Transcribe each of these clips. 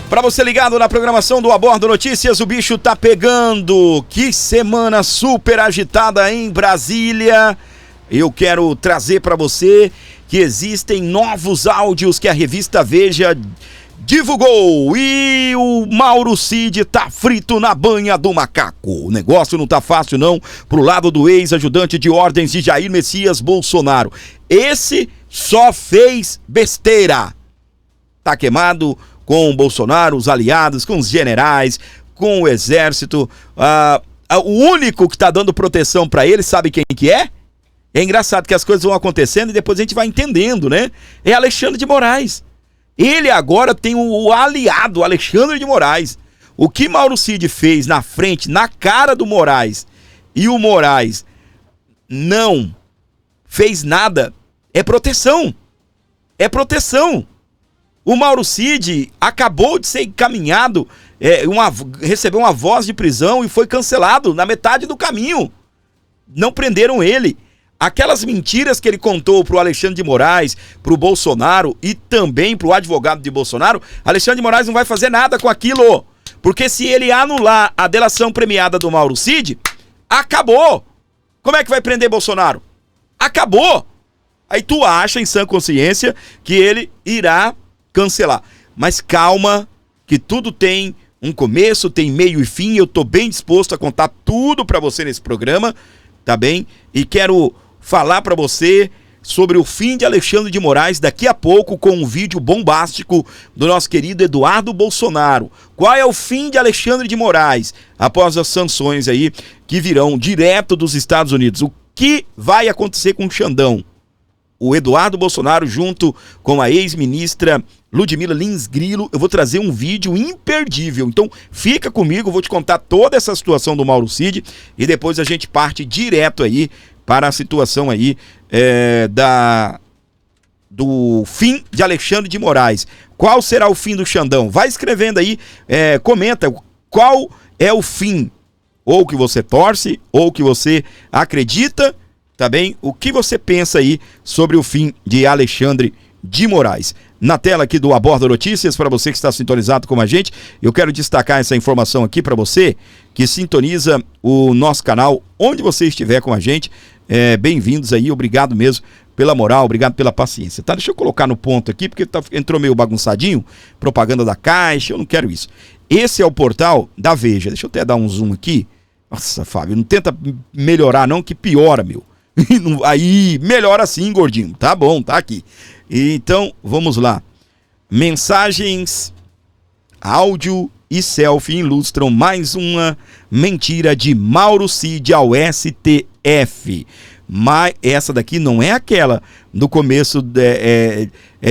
Para você ligado na programação do Abordo Notícias, o bicho tá pegando. Que semana super agitada em Brasília. Eu quero trazer para você que existem novos áudios que a revista Veja divulgou. E o Mauro Cid tá frito na banha do macaco. O negócio não tá fácil não pro lado do ex-ajudante de ordens de Jair Messias Bolsonaro. Esse só fez besteira. Tá queimado com o Bolsonaro, os aliados, com os generais, com o exército. O único que tá dando proteção para ele, sabe quem que é? É engraçado que as coisas vão acontecendo e depois a gente vai entendendo, né? É Alexandre de Moraes. Ele agora tem o aliado, Alexandre de Moraes. O que Mauro Cid fez na frente, na cara do Moraes, e o Moraes não fez nada, é proteção. É proteção. O Mauro Cid acabou de ser encaminhado, recebeu uma voz de prisão e foi cancelado na metade do caminho. Não prenderam ele. Aquelas mentiras que ele contou pro Alexandre de Moraes, pro Bolsonaro e também pro advogado de Bolsonaro, Alexandre de Moraes não vai fazer nada com aquilo. Porque se ele anular a delação premiada do Mauro Cid, acabou. Como é que vai prender Bolsonaro? Acabou. Aí tu acha em sã consciência que ele irá cancelar. Mas calma, que tudo tem um começo, tem meio e fim. Eu tô bem disposto a contar tudo pra você nesse programa, tá bem? E quero falar pra você sobre o fim de Alexandre de Moraes daqui a pouco com um vídeo bombástico do nosso querido Eduardo Bolsonaro. Qual é o fim de Alexandre de Moraes após as sanções aí que virão direto dos Estados Unidos? O que vai acontecer com o Xandão? O Eduardo Bolsonaro junto com a ex-ministra Ludmila Lins Grilo, eu vou trazer um vídeo imperdível. Então fica comigo, vou te contar toda essa situação do Mauro Cid e depois a gente parte direto aí para a situação aí do fim de Alexandre de Moraes. Qual será o fim do Xandão? Vai escrevendo aí, comenta qual é o fim, ou que você torce, ou que você acredita, tá bem? O que você pensa aí sobre o fim de Alexandre de Moraes? Na tela aqui do Abordo Notícias, para você que está sintonizado com a gente, eu quero destacar essa informação aqui para você que sintoniza o nosso canal, onde você estiver com a gente. Bem-vindos aí, obrigado mesmo pela moral, obrigado pela paciência, tá? Deixa eu colocar no ponto aqui, porque entrou meio bagunçadinho, propaganda da Caixa, eu não quero isso. Esse é o portal da Veja, deixa eu até dar um zoom aqui. Nossa, Fábio, não tenta melhorar não, que piora, meu. Aí, melhora assim, gordinho. Tá bom, tá aqui. Então, vamos lá. Mensagens, áudio e selfie ilustram mais uma mentira de Mauro Cid ao STF. Mas essa daqui não é aquela do começo,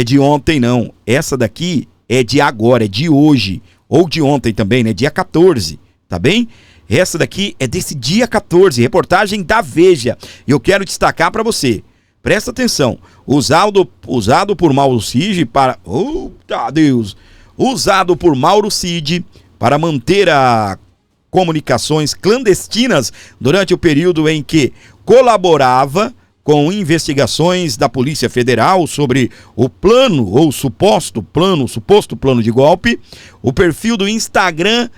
de ontem, não. Essa daqui é de agora, é de hoje. Ou de ontem também, né? Dia 14, tá bem? Essa daqui é desse dia 14, reportagem da Veja. E eu quero destacar para você. Presta atenção. Usado por Mauro Cid para... Eita Deus! Usado por Mauro Cid para manter comunicações clandestinas durante o período em que colaborava com investigações da Polícia Federal sobre o plano ou suposto plano de golpe. O perfil do Instagram,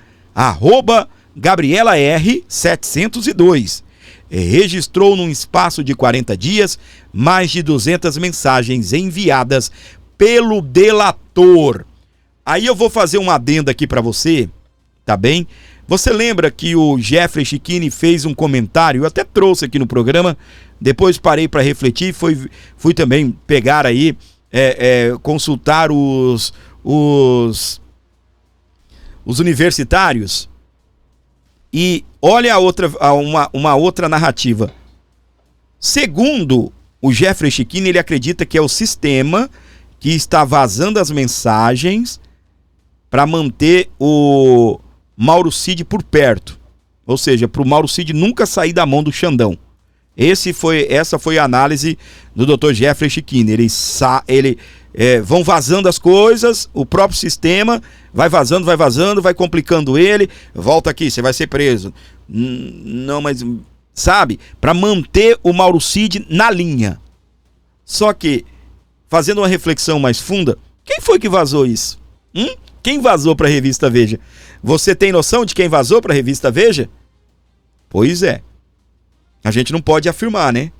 @GabrielaR702, registrou num espaço de 40 dias mais de 200 mensagens enviadas pelo delator. Aí eu vou fazer uma adenda aqui para você, tá bem? Você lembra que o Jeffrey Chiquini fez um comentário, eu até trouxe aqui no programa, depois parei para refletir, fui também pegar aí, consultar os universitários. E olha uma outra narrativa. Segundo o Jeffrey Chiquini, ele acredita que é o sistema que está vazando as mensagens para manter o Mauro Cid por perto. Ou seja, para o Mauro Cid nunca sair da mão do Xandão. Essa foi a análise do Dr. Jeffrey Chiquini. Vão vazando as coisas, o próprio sistema vai vazando, vai complicando ele, volta aqui, você vai ser preso. Não, mas, sabe, para manter o Mauro Cid na linha. Só que, fazendo uma reflexão mais funda, quem foi que vazou isso? Quem vazou para a revista Veja? Você tem noção de quem vazou para a revista Veja? Pois é. A gente não pode afirmar, né?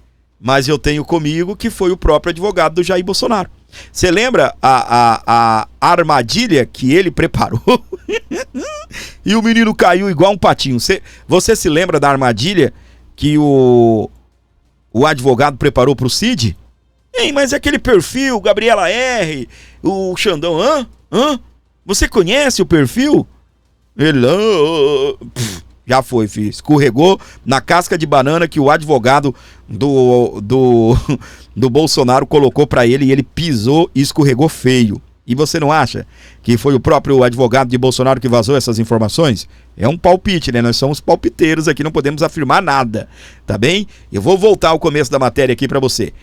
Mas eu tenho comigo que foi o próprio advogado do Jair Bolsonaro. Você lembra a armadilha que ele preparou? E o menino caiu igual um patinho. Você se lembra da armadilha que o advogado preparou para o Cid? Ei, mas aquele perfil, Gabriela R., o Xandão, você conhece o perfil? Ele, já foi, filho. Escorregou na casca de banana que o advogado do Bolsonaro colocou pra ele e ele pisou e escorregou feio. E você não acha que foi o próprio advogado de Bolsonaro que vazou essas informações? É um palpite, né? Nós somos palpiteiros aqui, não podemos afirmar nada, tá bem? Eu vou voltar ao começo da matéria aqui pra você.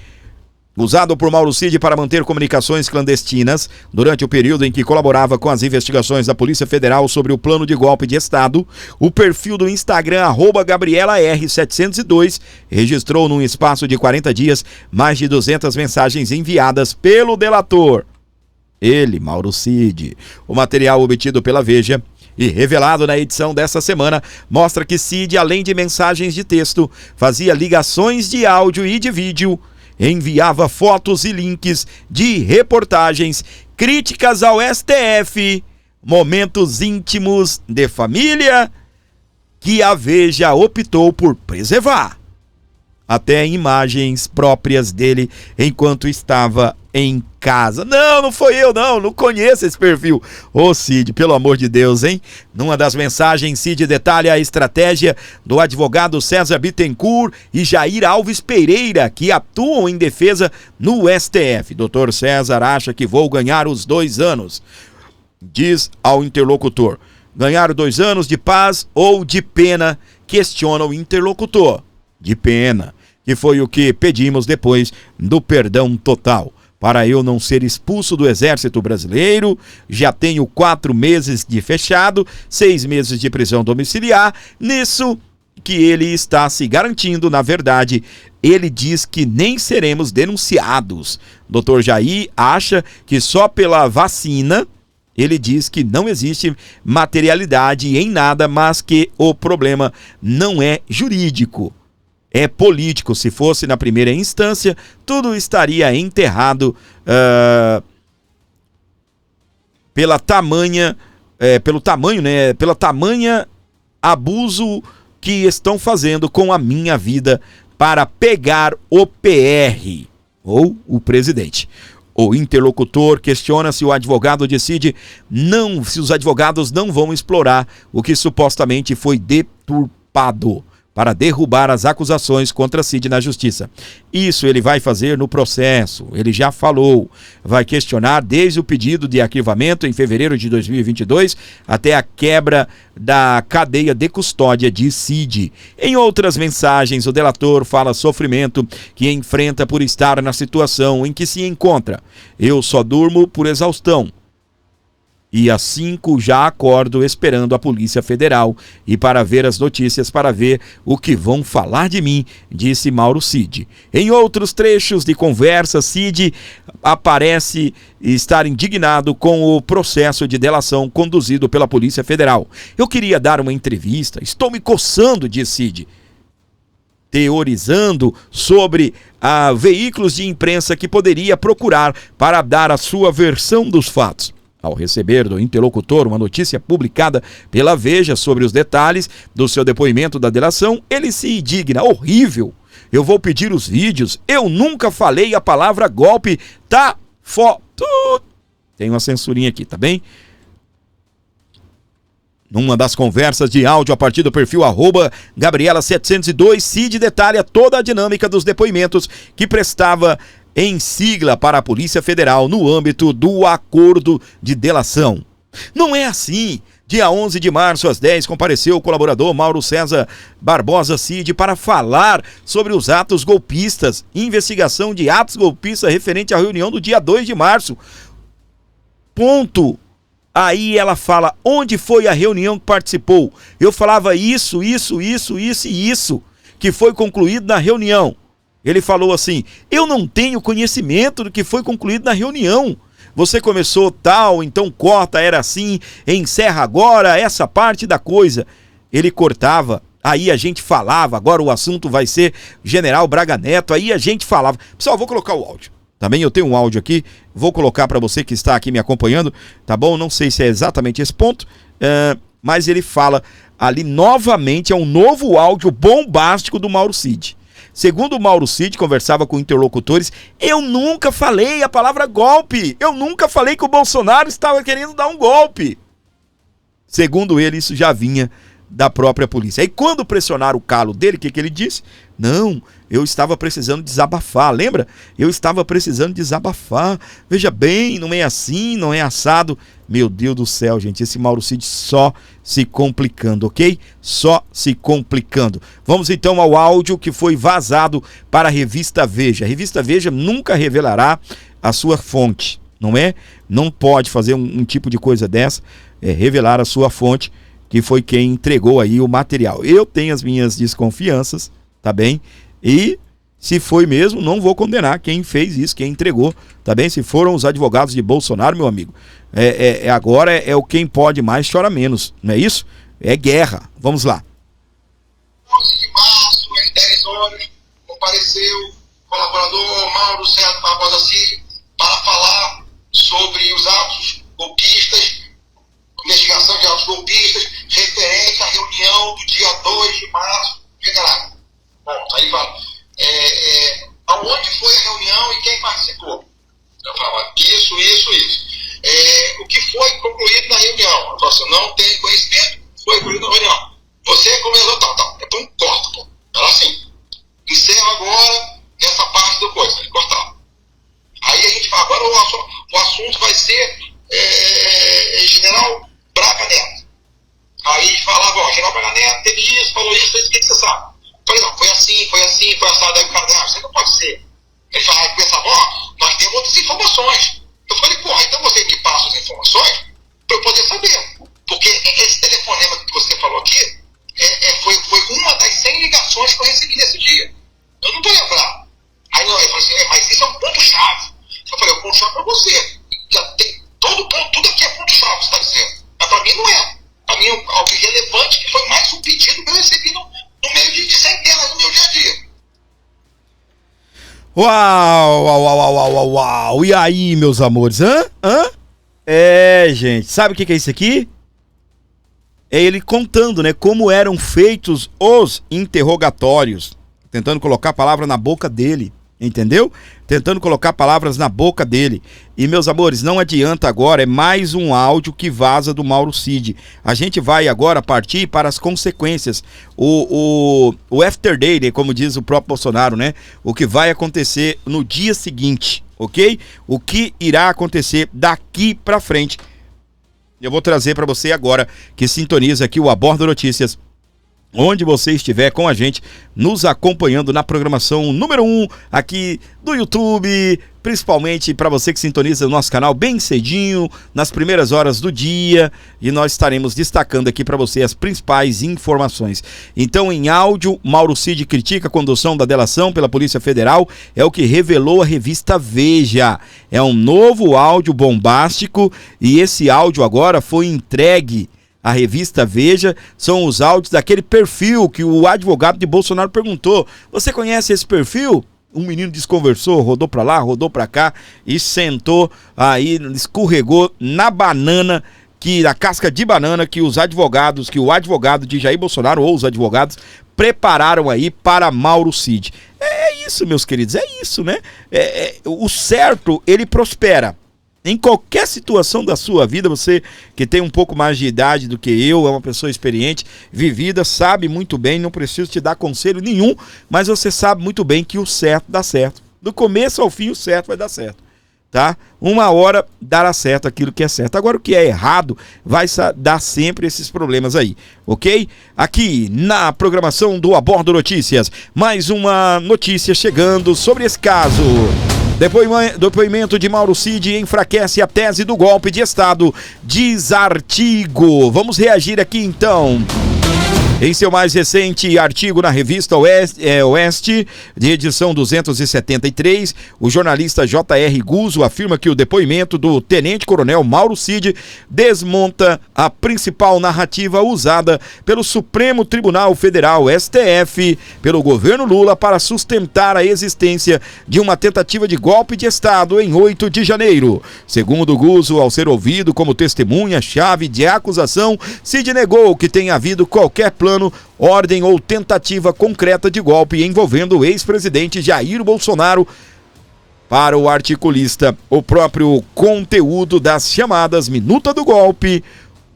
Usado por Mauro Cid para manter comunicações clandestinas durante o período em que colaborava com as investigações da Polícia Federal sobre o plano de golpe de Estado, o perfil do Instagram @GabrielaR702 registrou num espaço de 40 dias mais de 200 mensagens enviadas pelo delator. Ele, Mauro Cid. O material obtido pela Veja e revelado na edição dessa semana mostra que Cid, além de mensagens de texto, fazia ligações de áudio e de vídeo, enviava fotos e links de reportagens, críticas ao STF, momentos íntimos de família que a Veja optou por preservar. Até imagens próprias dele enquanto estava em casa. Não foi eu não conheço esse perfil. Ô Cid, pelo amor de Deus, hein? Numa das mensagens, Cid detalha a estratégia do advogado César Bittencourt e Jair Alves Pereira, que atuam em defesa no STF. Doutor César acha que vou ganhar os 2 anos. Diz ao interlocutor. Ganhar 2 anos de paz ou de pena? Questiona o interlocutor. De pena, que foi o que pedimos depois do perdão total. Para eu não ser expulso do Exército Brasileiro, já tenho 4 meses de fechado, 6 meses de prisão domiciliar. Nisso que ele está se garantindo, na verdade, ele diz que nem seremos denunciados. Dr. Jair acha que só pela vacina, ele diz que não existe materialidade em nada, mas que o problema não é jurídico. É político. Se fosse na primeira instância, tudo estaria enterrado pelo tamanho abuso que estão fazendo com a minha vida para pegar o PR ou o presidente. O interlocutor questiona se o advogado decide se os advogados não vão explorar o que supostamente foi deturpado para derrubar as acusações contra Cid na justiça. Isso ele vai fazer no processo, ele já falou. Vai questionar desde o pedido de arquivamento em fevereiro de 2022 até a quebra da cadeia de custódia de Cid. Em outras mensagens, o delator fala sofrimento que enfrenta por estar na situação em que se encontra. Eu só durmo por exaustão. E às 5 já acordo esperando a Polícia Federal e para ver as notícias, para ver o que vão falar de mim, disse Mauro Cid. Em outros trechos de conversa, Cid aparece estar indignado com o processo de delação conduzido pela Polícia Federal. Eu queria dar uma entrevista, estou me coçando, disse Cid, teorizando sobre veículos de imprensa que poderia procurar para dar a sua versão dos fatos. Ao receber do interlocutor uma notícia publicada pela Veja sobre os detalhes do seu depoimento da delação, ele se indigna. Horrível! Eu vou pedir os vídeos. Eu nunca falei a palavra golpe. Tá foto. Tem uma censurinha aqui, tá bem? Numa das conversas de áudio a partir do perfil @Gabriela702, Cid detalha toda a dinâmica dos depoimentos que prestava em sigla para a Polícia Federal no âmbito do acordo de delação. Não é assim. Dia 11 de março, às 10, compareceu o colaborador Mauro César Barbosa Cid para falar sobre os atos golpistas, investigação de atos golpistas referente à reunião do dia 2 de março. Ponto. Aí ela fala, onde foi a reunião que participou? Eu falava isso, que foi concluído na reunião. Ele falou assim, eu não tenho conhecimento do que foi concluído na reunião. você começou tal, então corta, era assim, encerra agora essa parte da coisa. Ele cortava, aí a gente falava, agora o assunto vai ser General Braga Neto, aí a gente falava. Pessoal, vou colocar o áudio. Também eu tenho um áudio aqui, vou colocar para você que está aqui me acompanhando, tá bom? Não sei se é exatamente esse ponto, mas ele fala ali novamente, é um novo áudio bombástico do Mauro Cid. Segundo o Mauro Cid, conversava com interlocutores, eu nunca falei a palavra golpe, eu nunca falei que o Bolsonaro estava querendo dar um golpe. Segundo ele, isso já vinha da própria polícia. Aí quando pressionaram o calo dele, o que ele disse? Não, eu estava precisando desabafar, lembra? Eu estava precisando desabafar. Veja bem, não é assim, não é assado. Meu Deus do céu, gente, esse Mauro Cid só se complicando, ok? Só se complicando. Vamos então ao áudio que foi vazado para a revista Veja. A revista Veja nunca revelará a sua fonte, não é? Não pode fazer um tipo de coisa dessa, revelar a sua fonte, que foi quem entregou aí o material. Eu tenho as minhas desconfianças, tá bem? E se foi mesmo, não vou condenar quem fez isso, quem entregou, tá bem? Se foram os advogados de Bolsonaro, meu amigo, agora é o quem pode mais chora menos, não é isso? É guerra. Vamos lá. 11 de março, às 10 horas, compareceu o colaborador Mauro César Barbosa Cid para falar sobre os atos golpistas, investigação de atos golpistas, referente à reunião do dia 2 de março, general. Bom, aí fala, aonde foi a reunião e quem participou? Eu falava, isso. O que foi concluído na reunião? Eu falava assim, não tem conhecimento, foi concluído na reunião. Você começou, tal. Depois corta, pô. Era assim. Encerra agora essa parte do coisa. Ele cortava. Aí a gente fala, agora o assunto vai ser General Braga Neto. Aí falava, General Braga Neto teve isso, falou isso, o que você sabe? Eu falei, não, foi assim, foi assado. Aí o cara, não, isso não pode ser. Ele falava, pensava, nós temos outras informações. Eu falei, então você me passa as informações para eu poder saber. Porque esse telefonema que você falou aqui foi uma das 100 ligações que eu recebi nesse dia. Eu não vou lembrar. Aí ele falou assim, mas isso é um ponto-chave. Eu falei, o ponto-chave para você. Já tem todo ponto, tudo aqui é ponto-chave, você está dizendo. Mas para mim não é. Para mim é algo relevante que foi mais um pedido que eu recebi no meio de centenas no meu dia a dia. Uau! E aí, meus amores? Gente, sabe o que é isso aqui? É ele contando, né, como eram feitos os interrogatórios, tentando colocar a palavra na boca dele, entendeu? Tentando colocar palavras na boca dele. E, meus amores, não adianta agora, é mais um áudio que vaza do Mauro Cid. A gente vai agora partir para as consequências. O after day, né, como diz o próprio Bolsonaro, né? O que vai acontecer no dia seguinte, ok? O que irá acontecer daqui para frente. Eu vou trazer para você agora, que sintoniza aqui o Abordo Notícias, onde você estiver com a gente, nos acompanhando na programação número 1 aqui do YouTube, principalmente para você que sintoniza o nosso canal bem cedinho, nas primeiras horas do dia, e nós estaremos destacando aqui para você as principais informações. Então, em áudio, Mauro Cid critica a condução da delação pela Polícia Federal, é o que revelou a revista Veja. É um novo áudio bombástico, e esse áudio agora foi entregue a revista Veja. São os áudios daquele perfil que o advogado de Bolsonaro perguntou. Você conhece esse perfil? Um menino desconversou, rodou pra lá, rodou pra cá e sentou aí, escorregou na banana, na casca de banana que o advogado de Jair Bolsonaro, ou os advogados, prepararam aí para Mauro Cid. É isso, meus queridos, é isso, né? O certo, ele prospera. Em qualquer situação da sua vida, você que tem um pouco mais de idade do que eu, é uma pessoa experiente, vivida, sabe muito bem, não preciso te dar conselho nenhum, mas você sabe muito bem que o certo dá certo. Do começo ao fim, o certo vai dar certo, tá? Uma hora dará certo aquilo que é certo. Agora, o que é errado vai dar sempre esses problemas aí, ok? Aqui na programação do Abordo Notícias, mais uma notícia chegando sobre esse caso. Depoimento de Mauro Cid enfraquece a tese do golpe de Estado, diz artigo. Vamos reagir aqui então. Em seu mais recente artigo na revista Oeste, de edição 273, o jornalista J.R. Guzzo afirma que o depoimento do tenente-coronel Mauro Cid desmonta a principal narrativa usada pelo Supremo Tribunal Federal, STF, pelo governo Lula para sustentar a existência de uma tentativa de golpe de Estado em 8 de janeiro. Segundo Guzzo, ao ser ouvido como testemunha-chave de acusação, Cid negou que tenha havido qualquer plano, ordem ou tentativa concreta de golpe envolvendo o ex-presidente Jair Bolsonaro. Para o articulista, o próprio conteúdo das chamadas Minuta do Golpe,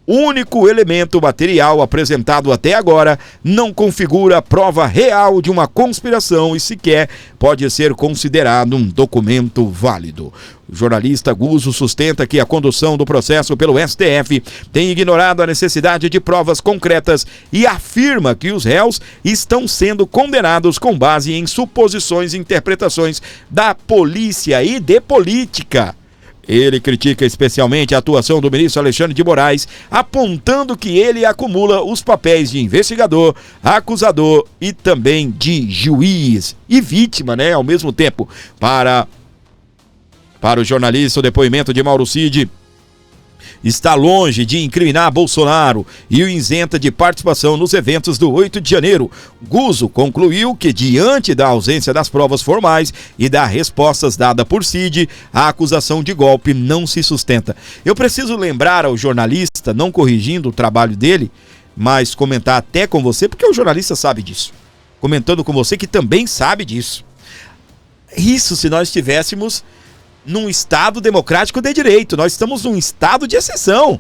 único elemento material apresentado até agora, não configura prova real de uma conspiração e sequer pode ser considerado um documento válido. O jornalista Guzzo sustenta que a condução do processo pelo STF tem ignorado a necessidade de provas concretas e afirma que os réus estão sendo condenados com base em suposições e interpretações da polícia e de política. Ele critica especialmente a atuação do ministro Alexandre de Moraes, apontando que ele acumula os papéis de investigador, acusador e também de juiz e vítima, ao mesmo tempo. Para o jornalista, o depoimento de Mauro Cid está longe de incriminar Bolsonaro e o isenta de participação nos eventos do 8 de janeiro. Guzzo concluiu que, diante da ausência das provas formais e das respostas dadas por Cid, a acusação de golpe não se sustenta. Eu preciso lembrar ao jornalista, não corrigindo o trabalho dele, mas comentar até com você, porque o jornalista sabe disso. Comentando com você que também sabe disso. Isso se nós estivéssemos num Estado democrático de direito. Nós estamos num estado de exceção.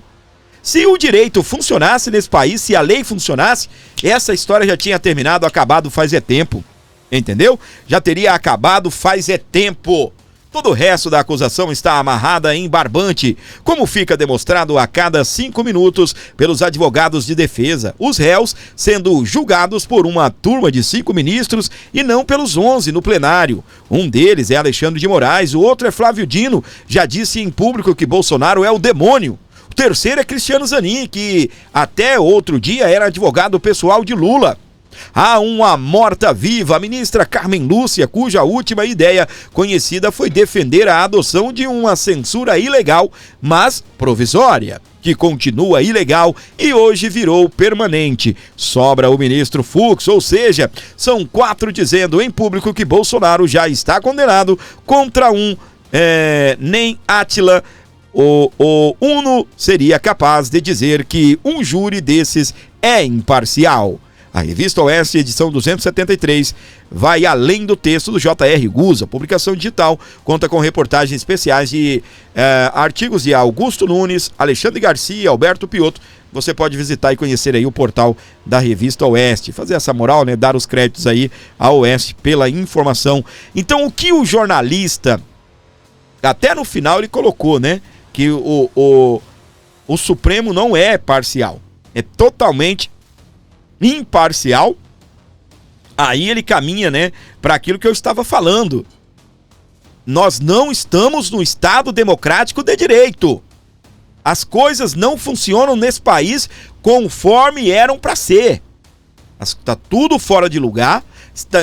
Se o direito funcionasse nesse país, se a lei funcionasse, essa história já tinha terminado, acabado faz tempo. Entendeu? Já teria acabado faz tempo. Todo o resto da acusação está amarrada em barbante, como fica demonstrado a cada 5 minutos pelos advogados de defesa, os réus sendo julgados por uma turma de 5 ministros e não pelos 11 no plenário. Um deles é Alexandre de Moraes, o outro é Flávio Dino, já disse em público que Bolsonaro é o demônio. O terceiro é Cristiano Zanin, que até outro dia era advogado pessoal de Lula. Há uma morta-viva, a ministra Carmen Lúcia, cuja última ideia conhecida foi defender a adoção de uma censura ilegal, mas provisória, que continua ilegal e hoje virou permanente. Sobra o ministro Fux, ou seja, são 4 dizendo em público que Bolsonaro já está condenado contra nem Átila. O Uno seria capaz de dizer que um júri desses é imparcial. A revista Oeste, edição 273, vai além do texto do J.R. Guzzo. A publicação digital conta com reportagens especiais de artigos de Augusto Nunes, Alexandre Garcia, Alberto Piotto. Você pode visitar e conhecer aí o portal da revista Oeste. Fazer essa moral, dar os créditos aí à Oeste pela informação. Então, o que o jornalista, até no final ele colocou, que o Supremo não é parcial. É totalmente imparcial. Aí ele caminha, para aquilo que eu estava falando. Nós não estamos no Estado democrático de direito. As coisas não funcionam nesse país conforme eram para ser. Está tudo fora de lugar.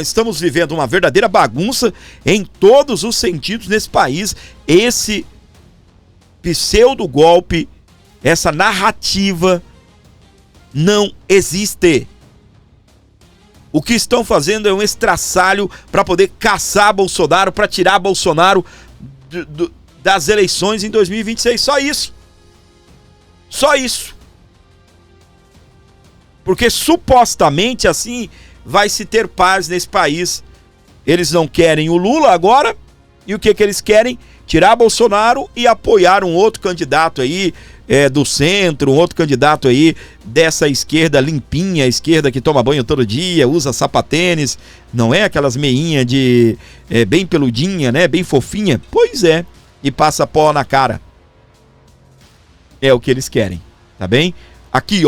Estamos vivendo uma verdadeira bagunça em todos os sentidos nesse país. Esse pseudo-golpe, essa narrativa não existe. O que estão fazendo é um estraçalho para poder caçar Bolsonaro, para tirar Bolsonaro das eleições em 2026. Só isso. Só isso. Porque supostamente assim vai se ter paz nesse país. Eles não querem o Lula agora. E o que eles querem? Tirar Bolsonaro e apoiar um outro candidato aí do centro, um outro candidato aí dessa esquerda limpinha, a esquerda que toma banho todo dia, usa sapatênis, não é aquelas meinhas de bem peludinha, bem fofinha? Pois é, e passa pó na cara. É o que eles querem, tá bem? Aqui,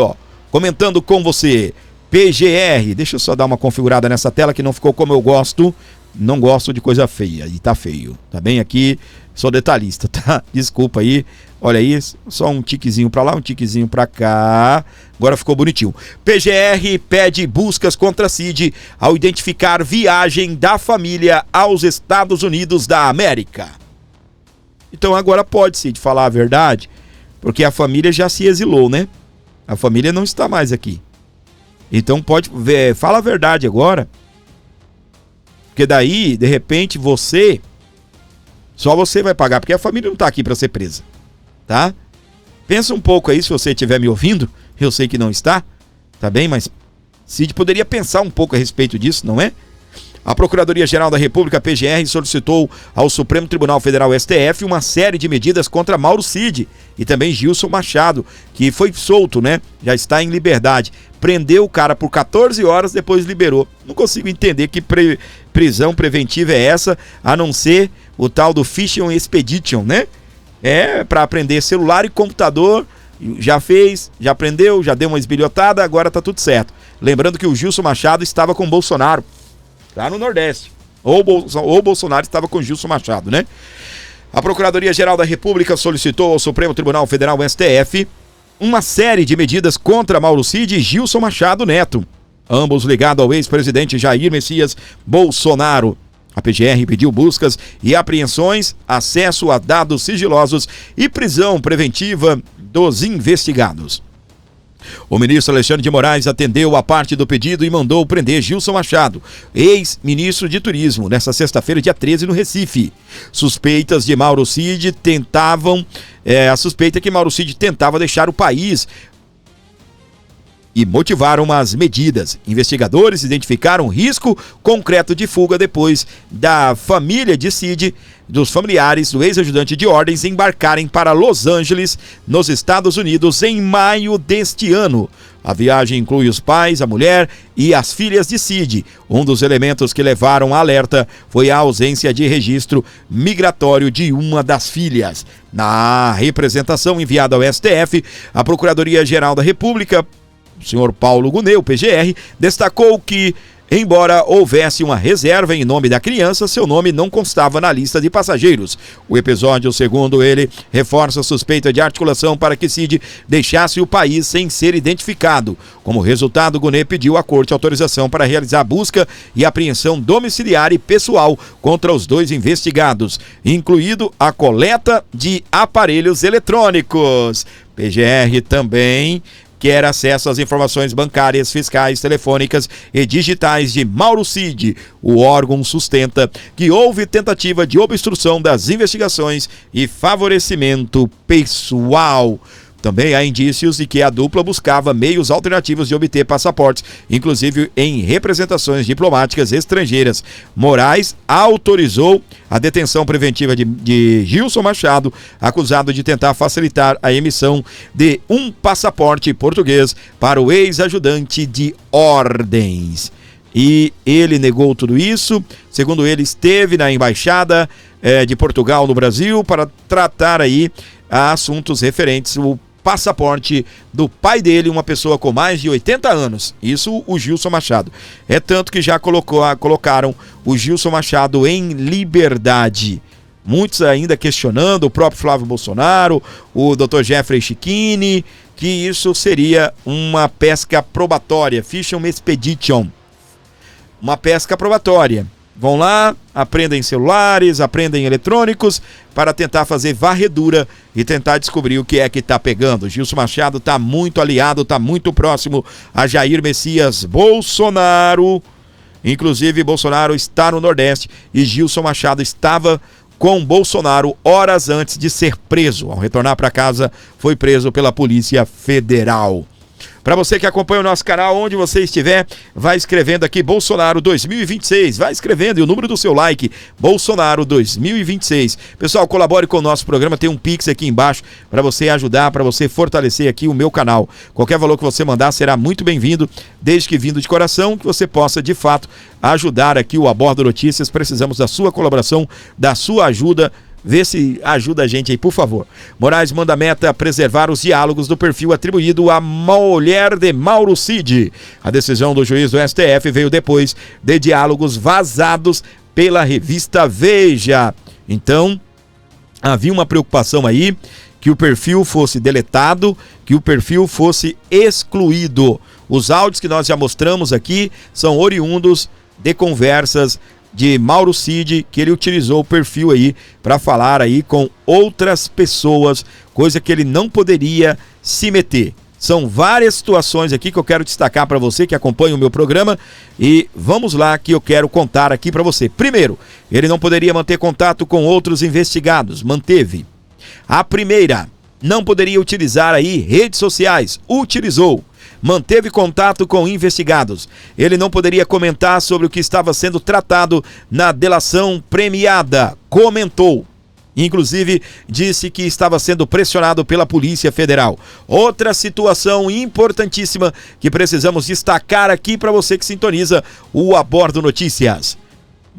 comentando com você, PGR, deixa eu só dar uma configurada nessa tela que não ficou como eu gosto. não gosto de coisa feia, e tá feio, tá bem? Aqui sou detalhista, tá? Desculpa aí, olha aí, só um tiquezinho pra lá, um tiquezinho pra cá, agora ficou bonitinho. PGR pede buscas contra Cid ao identificar viagem da família aos Estados Unidos da América. Então agora pode, Cid, falar a verdade, porque a família já se exilou, né? A família não está mais aqui. Então pode ver, fala a verdade agora. Porque daí, de repente, só você vai pagar, porque a família não está aqui para ser presa, tá? Pensa um pouco aí, se você estiver me ouvindo, eu sei que não está, tá bem? Mas Cid poderia pensar um pouco a respeito disso, não é? A Procuradoria-Geral da República, PGR, solicitou ao Supremo Tribunal Federal, STF, uma série de medidas contra Mauro Cid e também Gilson Machado, que foi solto, né? Já está em liberdade. Prendeu o cara por 14 horas, depois liberou. Não consigo entender que prisão preventiva é essa, a não ser o tal do Fishing Expedition, né? É para aprender celular e computador, já fez, já aprendeu, já deu uma esbilhotada, agora tá tudo certo. Lembrando que o Gilson Machado estava com Bolsonaro, lá no Nordeste. Ou Bolsonaro estava com Gilson Machado, né? A Procuradoria-Geral da República solicitou ao Supremo Tribunal Federal, STF, uma série de medidas contra Mauro Cid e Gilson Machado Neto, ambos ligados ao ex-presidente Jair Messias Bolsonaro. A PGR pediu buscas e apreensões, acesso a dados sigilosos e prisão preventiva dos investigados. O ministro Alexandre de Moraes atendeu a parte do pedido e mandou prender Gilson Machado, ex-ministro de Turismo, nesta sexta-feira, dia 13, no Recife. Suspeitas de Mauro Cid a suspeita é que Mauro Cid tentava deixar o país e motivaram as medidas. Investigadores identificaram risco concreto de fuga depois da família de Cid, dos familiares do ex-ajudante de ordens, embarcarem para Los Angeles, nos Estados Unidos, em maio deste ano. A viagem inclui os pais, a mulher e as filhas de Cid. Um dos elementos que levaram a alerta foi a ausência de registro migratório de uma das filhas. Na representação enviada ao STF, a Procuradoria-Geral da República, o senhor Paulo Gunê, o PGR, destacou que, embora houvesse uma reserva em nome da criança, seu nome não constava na lista de passageiros. O episódio, segundo ele, reforça a suspeita de articulação para que Cid deixasse o país sem ser identificado. Como resultado, Gunê pediu à corte autorização para realizar busca e apreensão domiciliar e pessoal contra os dois investigados, incluído a coleta de aparelhos eletrônicos. PGR também quer acesso às informações bancárias, fiscais, telefônicas e digitais de Mauro Cid. O órgão sustenta que houve tentativa de obstrução das investigações e favorecimento pessoal. Também há indícios de que a dupla buscava meios alternativos de obter passaportes, inclusive em representações diplomáticas estrangeiras. Moraes autorizou a detenção preventiva de Gilson Machado, acusado de tentar facilitar a emissão de um passaporte português para o ex-ajudante de ordens. E ele negou tudo isso. Segundo ele, esteve na embaixada de Portugal no Brasil para tratar aí assuntos referentes ao passaporte do pai dele, uma pessoa com mais de 80 anos. Isso o Gilson Machado. É tanto que já colocaram o Gilson Machado em liberdade. Muitos ainda questionando, o próprio Flávio Bolsonaro, o Dr. Jeffrey Schichini, que isso seria uma pesca probatória, Fishing Expedition. Uma pesca probatória. Vão lá, aprendem celulares, aprendem eletrônicos para tentar fazer varredura e tentar descobrir o que é que está pegando. Gilson Machado está muito aliado, está muito próximo a Jair Messias Bolsonaro. Inclusive, Bolsonaro está no Nordeste e Gilson Machado estava com Bolsonaro horas antes de ser preso. Ao retornar para casa, foi preso pela Polícia Federal. Para você que acompanha o nosso canal, onde você estiver, vai escrevendo aqui Bolsonaro 2026, vai escrevendo e o número do seu like, Bolsonaro 2026. Pessoal, colabore com o nosso programa, tem um Pix aqui embaixo para você ajudar, para você fortalecer aqui o meu canal. Qualquer valor que você mandar será muito bem-vindo, desde que vindo de coração, que você possa de fato ajudar aqui o Abordo Notícias. Precisamos da sua colaboração, da sua ajuda. Vê se ajuda a gente aí, por favor. Moraes manda meta preservar os diálogos do perfil atribuído à mulher de Mauro Cid. A decisão do juiz do STF veio depois de diálogos vazados pela revista Veja. Então, havia uma preocupação aí que o perfil fosse deletado, que o perfil fosse excluído. Os áudios que nós já mostramos aqui são oriundos de conversas de Mauro Cid, que ele utilizou o perfil aí para falar aí com outras pessoas, coisa que ele não poderia se meter. São várias situações aqui que eu quero destacar para você que acompanha o meu programa e vamos lá que eu quero contar aqui para você. Primeiro, ele não poderia manter contato com outros investigados, manteve. A primeira, não poderia utilizar aí redes sociais, utilizou. Manteve contato com investigados. Ele não poderia comentar sobre o que estava sendo tratado na delação premiada, comentou. Inclusive, disse que estava sendo pressionado pela Polícia Federal. Outra situação importantíssima que precisamos destacar aqui para você que sintoniza o Abordo Notícias.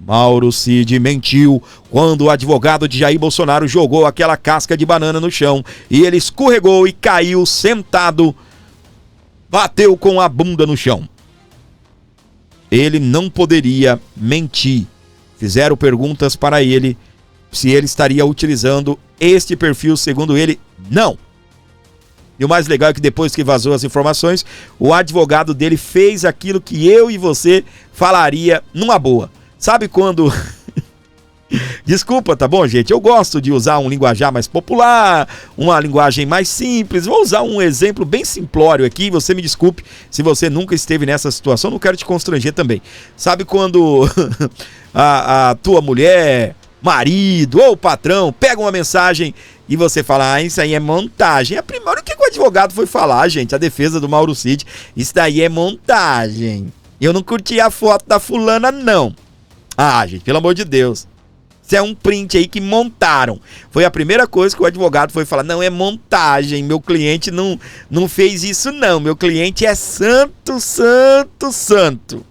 Mauro Cid mentiu quando o advogado de Jair Bolsonaro jogou aquela casca de banana no chão e ele escorregou e caiu sentado, bateu com a bunda no chão. Ele não poderia mentir. Fizeram perguntas para ele se ele estaria utilizando este perfil, segundo ele, não. E o mais legal é que depois que vazou as informações, o advogado dele fez aquilo que eu e você falaria numa boa. Sabe quando... Desculpa, tá bom, gente? Eu gosto de usar um linguajar mais popular, uma linguagem mais simples. Vou usar um exemplo bem simplório aqui. Você me desculpe se você nunca esteve nessa situação, não quero te constranger também. Sabe quando a tua mulher, marido ou patrão pega uma mensagem e você fala, ah, isso aí é montagem. A primeira, o que o advogado foi falar, gente? A defesa do Mauro Cid, isso daí é montagem. Eu não curti a foto da fulana, não. Ah, gente, pelo amor de Deus. Isso é um print aí que montaram. Foi a primeira coisa que o advogado foi falar. Não, é montagem. Meu cliente não fez isso, não. Meu cliente é santo, santo, santo.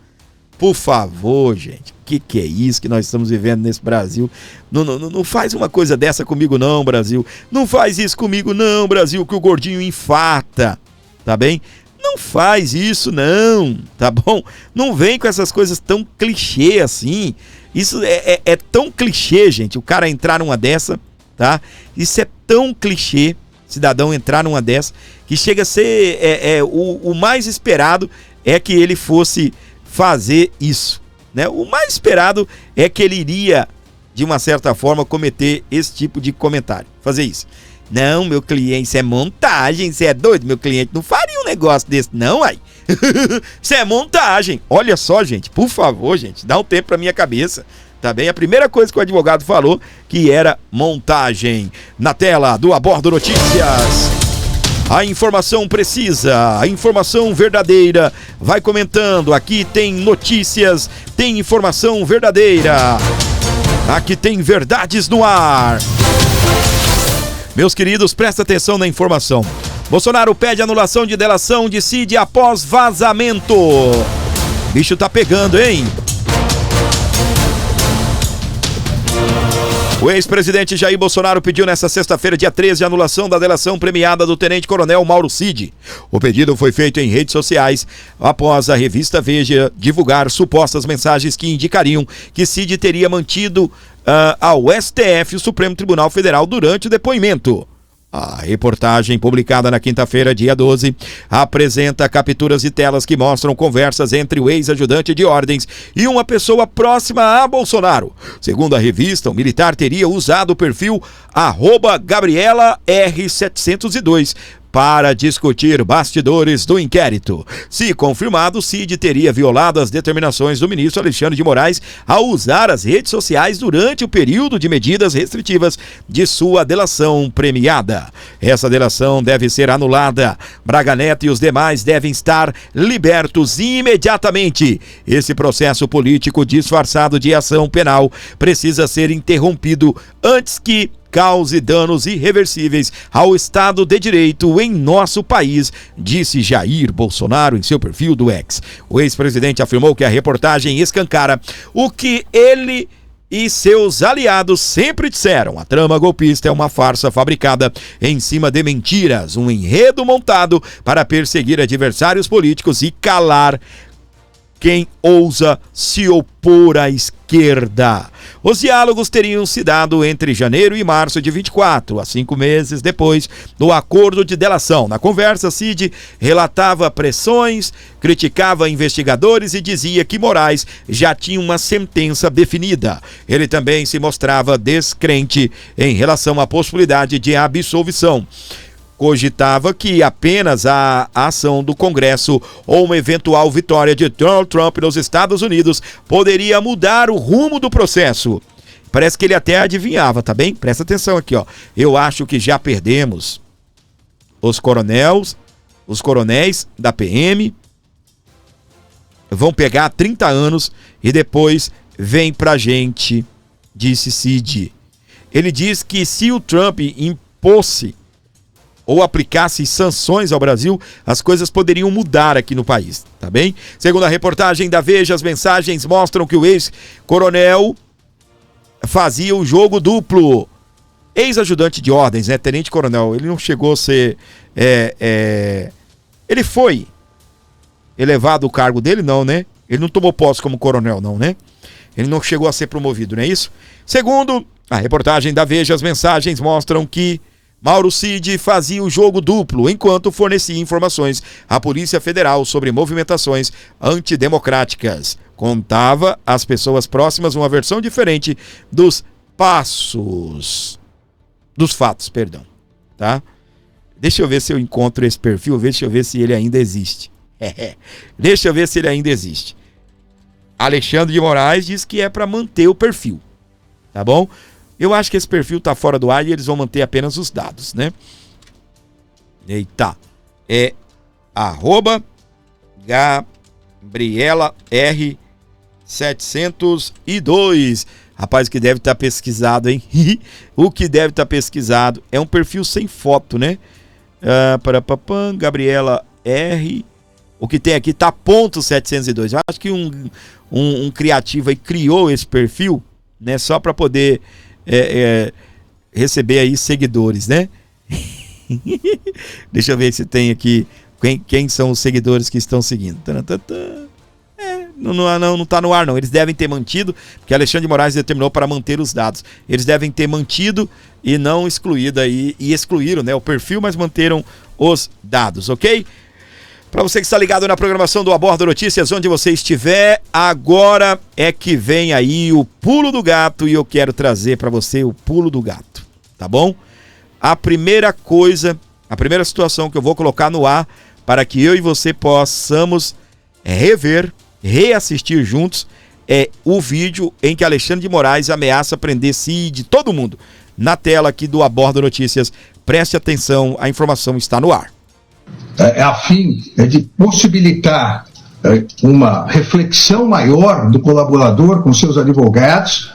Por favor, gente. O que é isso que nós estamos vivendo nesse Brasil? Não faz uma coisa dessa comigo, não, Brasil. Não faz isso comigo, não, Brasil, que o gordinho infarta. Tá bem? Não faz isso, não, tá bom? Não vem com essas coisas tão clichê assim. Isso é tão clichê, gente, o cara entrar numa dessa, tá? Isso é tão clichê, cidadão entrar numa dessa, que chega a ser o mais esperado é que ele fosse fazer isso, né? O mais esperado é que ele iria, de uma certa forma, cometer esse tipo de comentário, fazer isso. Não, meu cliente, isso é montagem, você é doido? Meu cliente não faria um negócio desse, não, aí. Isso é montagem. Olha só, gente, por favor, gente, dá um tempo pra minha cabeça, tá bem? A primeira coisa que o advogado falou que era montagem. Na tela do Abordo Notícias, a informação precisa, a informação verdadeira. Vai comentando, aqui tem notícias, tem informação verdadeira. Aqui tem verdades no ar. Meus queridos, presta atenção na informação. Bolsonaro pede anulação de delação de Cid após vazamento. Bicho tá pegando, hein? O ex-presidente Jair Bolsonaro pediu nesta sexta-feira, dia 13, a anulação da delação premiada do tenente-coronel Mauro Cid. O pedido foi feito em redes sociais após a revista Veja divulgar supostas mensagens que indicariam que Cid teria mantido ao STF, o Supremo Tribunal Federal, durante o depoimento. A reportagem, publicada na quinta-feira, dia 12, apresenta capturas de telas que mostram conversas entre o ex-ajudante de ordens e uma pessoa próxima a Bolsonaro. Segundo a revista, o militar teria usado o perfil @GabrielaR702 para discutir bastidores do inquérito. Se confirmado, Cid teria violado as determinações do ministro Alexandre de Moraes ao usar as redes sociais durante o período de medidas restritivas de sua delação premiada. Essa delação deve ser anulada. Braga Neto e os demais devem estar libertos imediatamente. Esse processo político disfarçado de ação penal precisa ser interrompido antes que cause danos irreversíveis ao Estado de Direito em nosso país, disse Jair Bolsonaro em seu perfil do X. O ex-presidente afirmou que a reportagem escancara o que ele e seus aliados sempre disseram: a trama golpista é uma farsa fabricada em cima de mentiras, um enredo montado para perseguir adversários políticos e calar quem ousa se opor à esquerda. Os diálogos teriam se dado entre janeiro e março de 24, a 5 meses depois do acordo de delação. Na conversa, Cid relatava pressões, criticava investigadores e dizia que Moraes já tinha uma sentença definida. Ele também se mostrava descrente em relação à possibilidade de absolvição. Cogitava que apenas a ação do Congresso ou uma eventual vitória de Donald Trump nos Estados Unidos poderia mudar o rumo do processo. Parece que ele até adivinhava, tá bem? Presta atenção aqui, ó. Eu acho que já perdemos os coronéis da PM, vão pegar 30 anos e depois vem pra gente, disse Cid. Ele diz que se o Trump impôsse ou aplicasse sanções ao Brasil, as coisas poderiam mudar aqui no país, tá bem? Segundo a reportagem da Veja, as mensagens mostram que o ex-coronel fazia o jogo duplo. Ex-ajudante de ordens, né? Tenente-coronel, ele não chegou a ser... Ele foi elevado o cargo dele, não, né? Ele não tomou posse como coronel, não, né? Ele não chegou a ser promovido, não é isso? Segundo a reportagem da Veja, as mensagens mostram que Mauro Cid fazia o jogo duplo enquanto fornecia informações à Polícia Federal sobre movimentações antidemocráticas. Contava às pessoas próximas uma versão diferente dos fatos, tá? Deixa eu ver se eu encontro esse perfil, deixa eu ver se ele ainda existe. Deixa eu ver se ele ainda existe. Alexandre de Moraes diz que é para manter o perfil, tá bom? Eu acho que esse perfil tá fora do ar e eles vão manter apenas os dados, né? Eita. É @Gabriela R702. Rapaz, que deve estar pesquisado, hein? O que deve estar pesquisado é um perfil sem foto, né? Gabriela R. O que tem aqui tá .702. Eu acho que um criativo aí criou esse perfil, né? Só para poder receber aí seguidores, né? Deixa eu ver se tem aqui quem são os seguidores que estão seguindo. Não tá no ar, não. Eles devem ter mantido, porque Alexandre de Moraes determinou para manter os dados. Eles devem ter mantido e não excluído aí, e excluíram, né, o perfil, mas manteram os dados, ok? Para você que está ligado na programação do Abordo Notícias, onde você estiver, agora é que vem aí o pulo do gato e eu quero trazer para você o pulo do gato, tá bom? A primeira situação que eu vou colocar no ar para que eu e você possamos reassistir juntos é o vídeo em que Alexandre de Moraes ameaça prender Cid, todo mundo, na tela aqui do Abordo Notícias. Preste atenção, a informação está no ar. A fim de possibilitar uma reflexão maior do colaborador com seus advogados,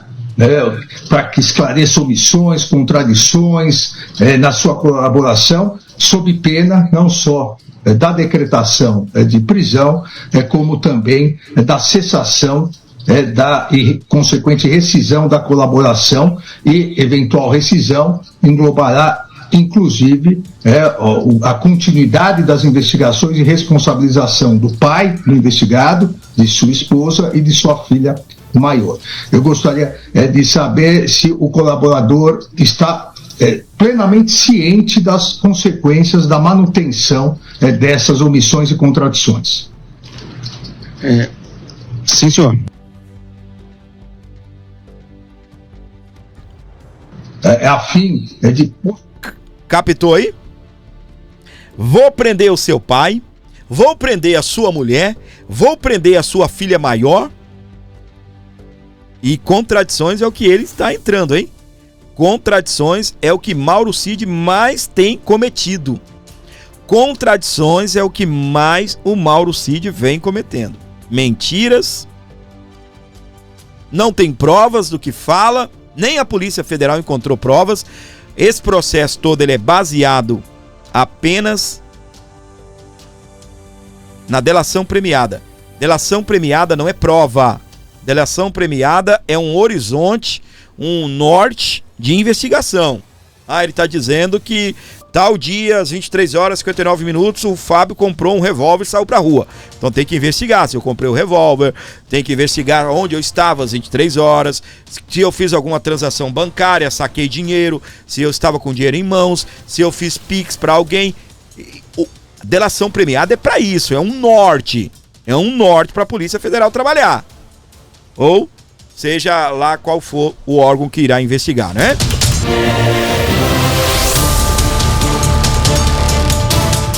para que esclareça omissões, contradições na sua colaboração, sob pena não só da decretação de prisão, como também da cessação da consequente rescisão da colaboração, e eventual rescisão englobará inclusive a continuidade das investigações e responsabilização do pai do investigado, de sua esposa e de sua filha maior. Eu gostaria de saber se o colaborador está plenamente ciente das consequências da manutenção dessas omissões e contradições. Sim, senhor. A fim de... Captou aí? Vou prender o seu pai, vou prender a sua mulher, vou prender a sua filha maior. E contradições é o que ele está entrando, hein? Contradições é o que Mauro Cid mais tem cometido. Contradições é o que mais o Mauro Cid vem cometendo. Mentiras, não tem provas do que fala, nem a Polícia Federal encontrou provas. Esse processo todo ele é baseado apenas na delação premiada. Delação premiada não é prova. Delação premiada é um horizonte, um norte de investigação. Ele está dizendo que tal dia, às 23 horas e 59 minutos, o Fábio comprou um revólver e saiu pra rua. Então tem que investigar se eu comprei o revólver, tem que investigar onde eu estava às 23 horas, se eu fiz alguma transação bancária, saquei dinheiro, se eu estava com dinheiro em mãos, se eu fiz Pix pra alguém. Delação premiada é pra isso, é um norte pra Polícia Federal trabalhar. Ou seja lá qual for o órgão que irá investigar, né?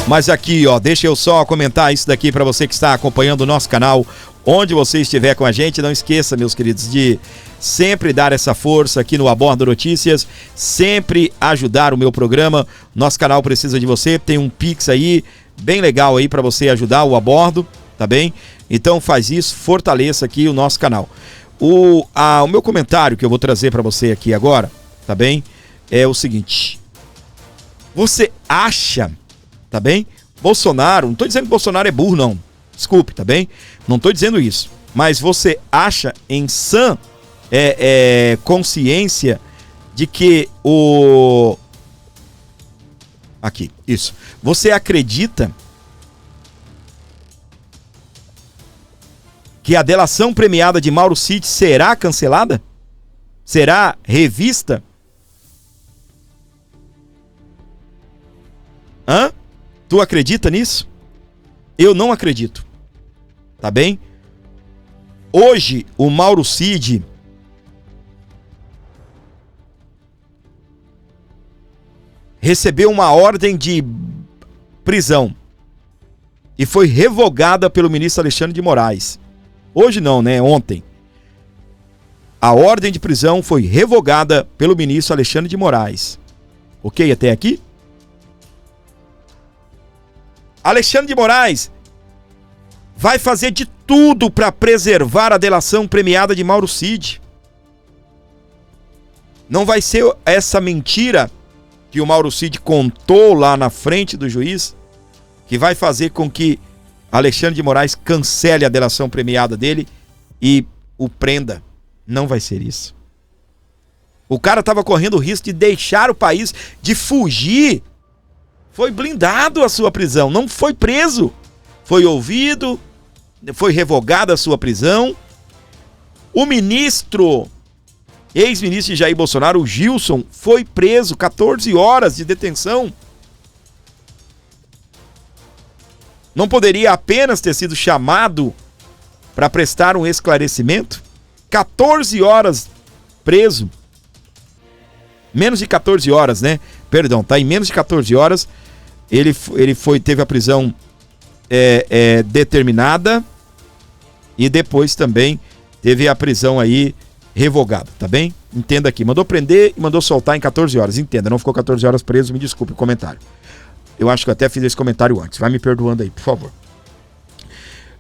Mas aqui, ó, deixa eu só comentar isso daqui para você que está acompanhando o nosso canal, onde você estiver com a gente. Não esqueça, meus queridos, de sempre dar essa força aqui no Abordo Notícias, sempre ajudar o meu programa. Nosso canal precisa de você, tem um Pix aí, bem legal aí para você ajudar o Abordo, tá bem? Então faz isso, fortaleça aqui o nosso canal. O meu comentário que eu vou trazer para você aqui agora, tá bem? É o seguinte: você acha, tá bem? Bolsonaro, não tô dizendo que Bolsonaro é burro, não. Desculpe, tá bem? Não tô dizendo isso. Mas você acha em sã consciência de que Aqui, isso. Você acredita que a delação premiada de Mauro Cid será cancelada? Será revista? Hã? Tu acredita nisso? Eu não acredito. Tá bem? Hoje, o Mauro Cid recebeu uma ordem de prisão e foi revogada pelo ministro Alexandre de Moraes. Hoje não, né? Ontem. A ordem de prisão foi revogada pelo ministro Alexandre de Moraes. Ok até aqui? Alexandre de Moraes vai fazer de tudo para preservar a delação premiada de Mauro Cid. Não vai ser essa mentira que o Mauro Cid contou lá na frente do juiz que vai fazer com que Alexandre de Moraes cancele a delação premiada dele e o prenda. Não vai ser isso. O cara estava correndo o risco de deixar o país, de fugir. Foi blindado a sua prisão, não foi preso. Foi ouvido, foi revogada a sua prisão. O ministro, ex-ministro de Jair Bolsonaro, o Gilson, foi preso, 14 horas de detenção. Não poderia apenas ter sido chamado para prestar um esclarecimento? 14 horas preso. Menos de 14 horas, né? Perdão, tá em menos de 14 horas. Ele teve a prisão determinada e depois também teve a prisão aí revogada, tá bem? Entenda aqui, mandou prender e mandou soltar em 14 horas. Entenda, não ficou 14 horas preso, me desculpe o comentário. Eu acho que eu até fiz esse comentário antes. Vai me perdoando aí, por favor.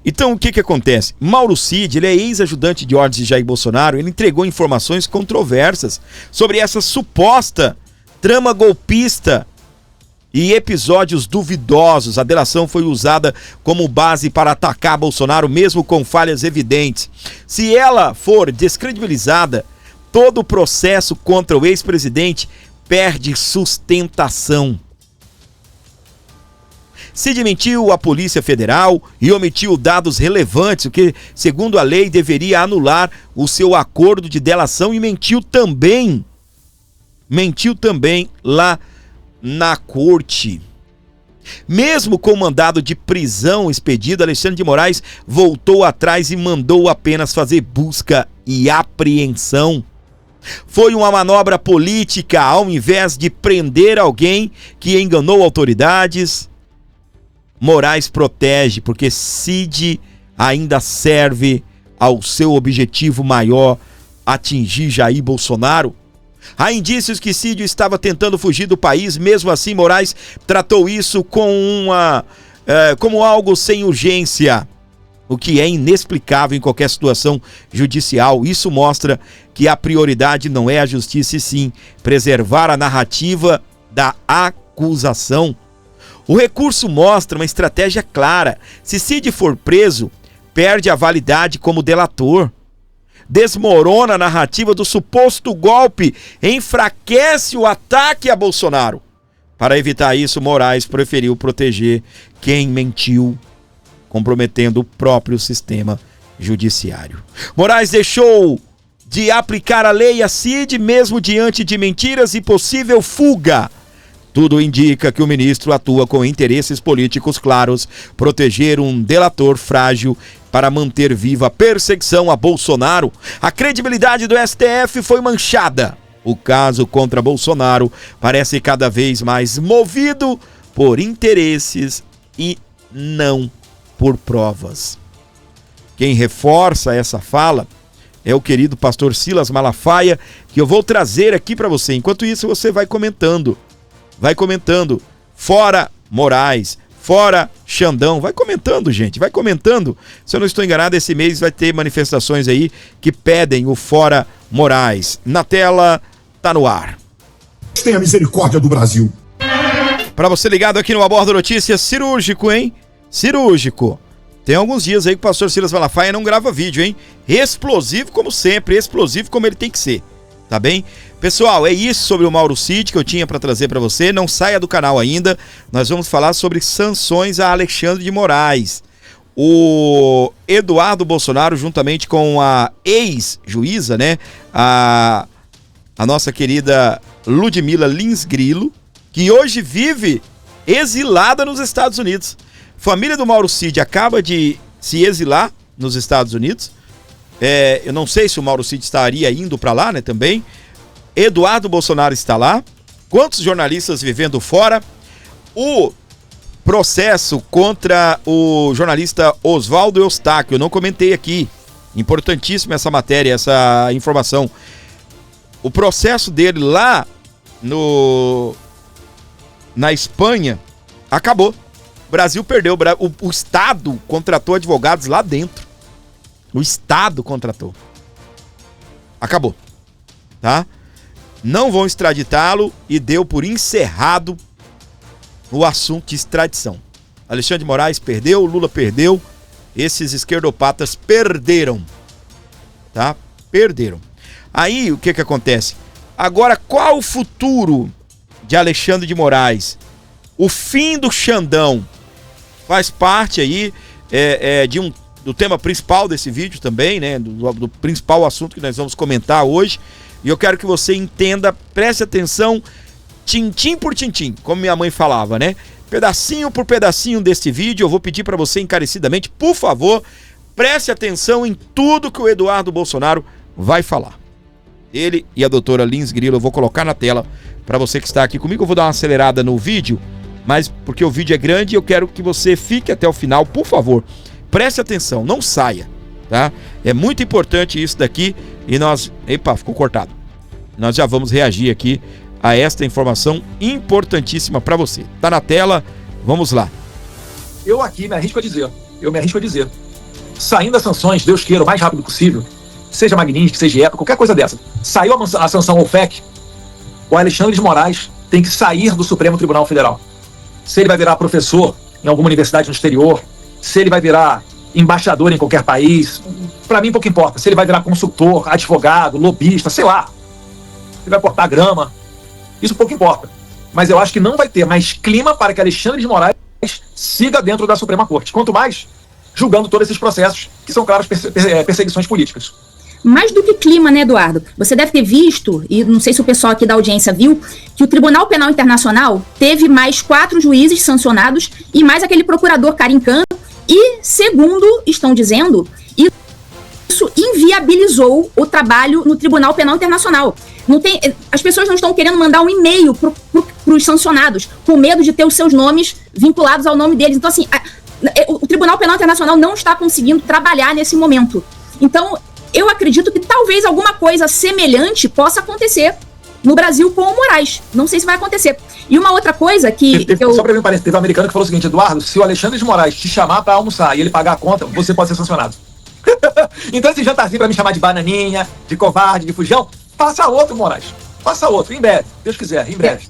Então, o que acontece? Mauro Cid, ele é ex-ajudante de ordens de Jair Bolsonaro, ele entregou informações controversas sobre essa suposta trama golpista e episódios duvidosos. A delação foi usada como base para atacar Bolsonaro, mesmo com falhas evidentes. Se ela for descredibilizada, todo o processo contra o ex-presidente perde sustentação. Cid mentiu à Polícia Federal e omitiu dados relevantes, o que, segundo a lei, deveria anular o seu acordo de delação, e mentiu também lá na corte. Mesmo com mandado de prisão expedido, Alexandre de Moraes voltou atrás e mandou apenas fazer busca e apreensão. Foi uma manobra política, ao invés de prender alguém que enganou autoridades. Moraes protege, porque Cid ainda serve ao seu objetivo maior, atingir Jair Bolsonaro. Há indícios que Cid estava tentando fugir do país. Mesmo assim, Moraes tratou isso como algo sem urgência, o que é inexplicável em qualquer situação judicial. Isso mostra que a prioridade não é a justiça, e sim preservar a narrativa da acusação. O recurso mostra uma estratégia clara. Se Cid for preso, perde a validade como delator. Desmorona a narrativa do suposto golpe, enfraquece o ataque a Bolsonaro. Para evitar isso, Moraes preferiu proteger quem mentiu, comprometendo o próprio sistema judiciário. Moraes deixou de aplicar a lei a Cid, mesmo diante de mentiras e possível fuga. Tudo indica que o ministro atua com interesses políticos claros, proteger um delator frágil para manter viva a perseguição a Bolsonaro. A credibilidade do STF foi manchada. O caso contra Bolsonaro parece cada vez mais movido por interesses e não por provas. Quem reforça essa fala é o querido pastor Silas Malafaia, que eu vou trazer aqui para você. Enquanto isso, você vai comentando. Vai comentando. Fora Moraes, fora Xandão. Vai comentando, gente. Vai comentando. Se eu não estou enganado, esse mês vai ter manifestações aí que pedem o fora Moraes. Na tela, tá no ar. Tenha misericórdia do Brasil. Para você ligado aqui no Abordo Notícias, cirúrgico, hein? Cirúrgico. Tem alguns dias aí que o pastor Silas Malafaia não grava vídeo, hein? Explosivo como sempre, explosivo como ele tem que ser, tá bem? Pessoal, é isso sobre o Mauro Cid que eu tinha para trazer para você. Não saia do canal ainda. Nós vamos falar sobre sanções a Alexandre de Moraes. O Eduardo Bolsonaro, juntamente com a ex-juíza, né? A nossa querida Ludmila Lins Grilo, que hoje vive exilada nos Estados Unidos. Família do Mauro Cid acaba de se exilar nos Estados Unidos. Eu não sei se o Mauro Cid estaria indo para lá, né, também. Eduardo Bolsonaro está lá. Quantos jornalistas vivendo fora? O processo contra o jornalista Oswaldo Eustáquio, eu não comentei aqui. Importantíssima essa matéria, essa informação. O processo dele lá na Espanha acabou. O Brasil perdeu, o Estado contratou advogados lá dentro. O Estado contratou. Acabou, tá? Não vão extraditá-lo e deu por encerrado o assunto de extradição. Alexandre de Moraes perdeu, Lula perdeu, esses esquerdopatas perderam, tá? Perderam. Aí, o que acontece? Agora, qual o futuro de Alexandre de Moraes? O fim do Xandão faz parte aí do tema principal desse vídeo também, né? Do principal assunto que nós vamos comentar hoje. E eu quero que você entenda, preste atenção, tintim por tintim, como minha mãe falava, né? Pedacinho por pedacinho deste vídeo, eu vou pedir para você encarecidamente, por favor, preste atenção em tudo que o Eduardo Bolsonaro vai falar. Ele e a doutora Lins Grilo, eu vou colocar na tela para você que está aqui comigo. Eu vou dar uma acelerada no vídeo, mas porque o vídeo é grande, eu quero que você fique até o final, por favor. Preste atenção, não saia, tá? É muito importante isso daqui e nós... Epa, ficou cortado. Nós já vamos reagir aqui a esta informação importantíssima para você. Tá na tela, vamos lá. Eu aqui me arrisco a dizer, saindo as sanções, Deus queira, o mais rápido possível, seja Magnitsky, seja EPA, qualquer coisa dessa, saiu a sanção ao FEC, o Alexandre de Moraes tem que sair do Supremo Tribunal Federal. Se ele vai virar professor em alguma universidade no exterior, se ele vai virar embaixador em qualquer país, para mim pouco importa. Se ele vai virar consultor, advogado, lobista, sei lá, ele vai cortar grama, isso pouco importa. Mas eu acho que não vai ter mais clima para que Alexandre de Moraes siga dentro da Suprema Corte. Quanto mais julgando todos esses processos que são claras perseguições políticas. Mais do que clima, né, Eduardo? Você deve ter visto, e não sei se o pessoal aqui da audiência viu, que o Tribunal Penal Internacional teve mais 4 juízes sancionados e mais aquele procurador Karim Khan, e, segundo estão dizendo, isso inviabilizou o trabalho no Tribunal Penal Internacional. As pessoas não estão querendo mandar um e-mail para os sancionados, com medo de ter os seus nomes vinculados ao nome deles. Então, assim, o Tribunal Penal Internacional não está conseguindo trabalhar nesse momento. Então, eu acredito que talvez alguma coisa semelhante possa acontecer no Brasil com o Moraes. Não sei se vai acontecer. E uma outra coisa que Só para mim parecer, teve um americano que falou o seguinte: Eduardo, se o Alexandre de Moraes te chamar para almoçar e ele pagar a conta, você pode ser sancionado. Então esse jantarzinho para me chamar de bananinha, de covarde, de fujão, faça outro, Moraes. Faça outro, em breve. Deus quiser, em breve.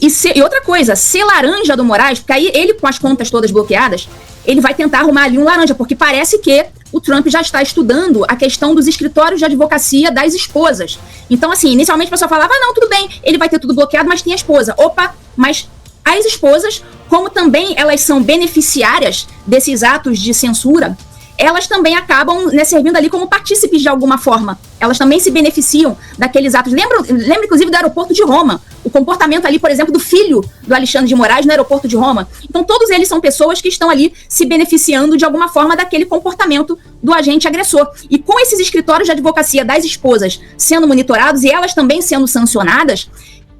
E outra coisa, ser laranja do Moraes, porque aí ele, com as contas todas bloqueadas, ele vai tentar arrumar ali um laranja, porque parece que o Trump já está estudando a questão dos escritórios de advocacia das esposas. Então, assim, inicialmente a pessoa falava, não, tudo bem, ele vai ter tudo bloqueado, mas tem a esposa. Opa, mas as esposas, como também elas são beneficiárias desses atos de censura, elas também acabam, né, servindo ali como partícipes de alguma forma. Elas também se beneficiam daqueles atos. Lembra inclusive do aeroporto de Roma, o comportamento ali, por exemplo, do filho do Alexandre de Moraes no aeroporto de Roma. Então todos eles são pessoas que estão ali se beneficiando de alguma forma daquele comportamento do agente agressor. E com esses escritórios de advocacia das esposas sendo monitorados e elas também sendo sancionadas,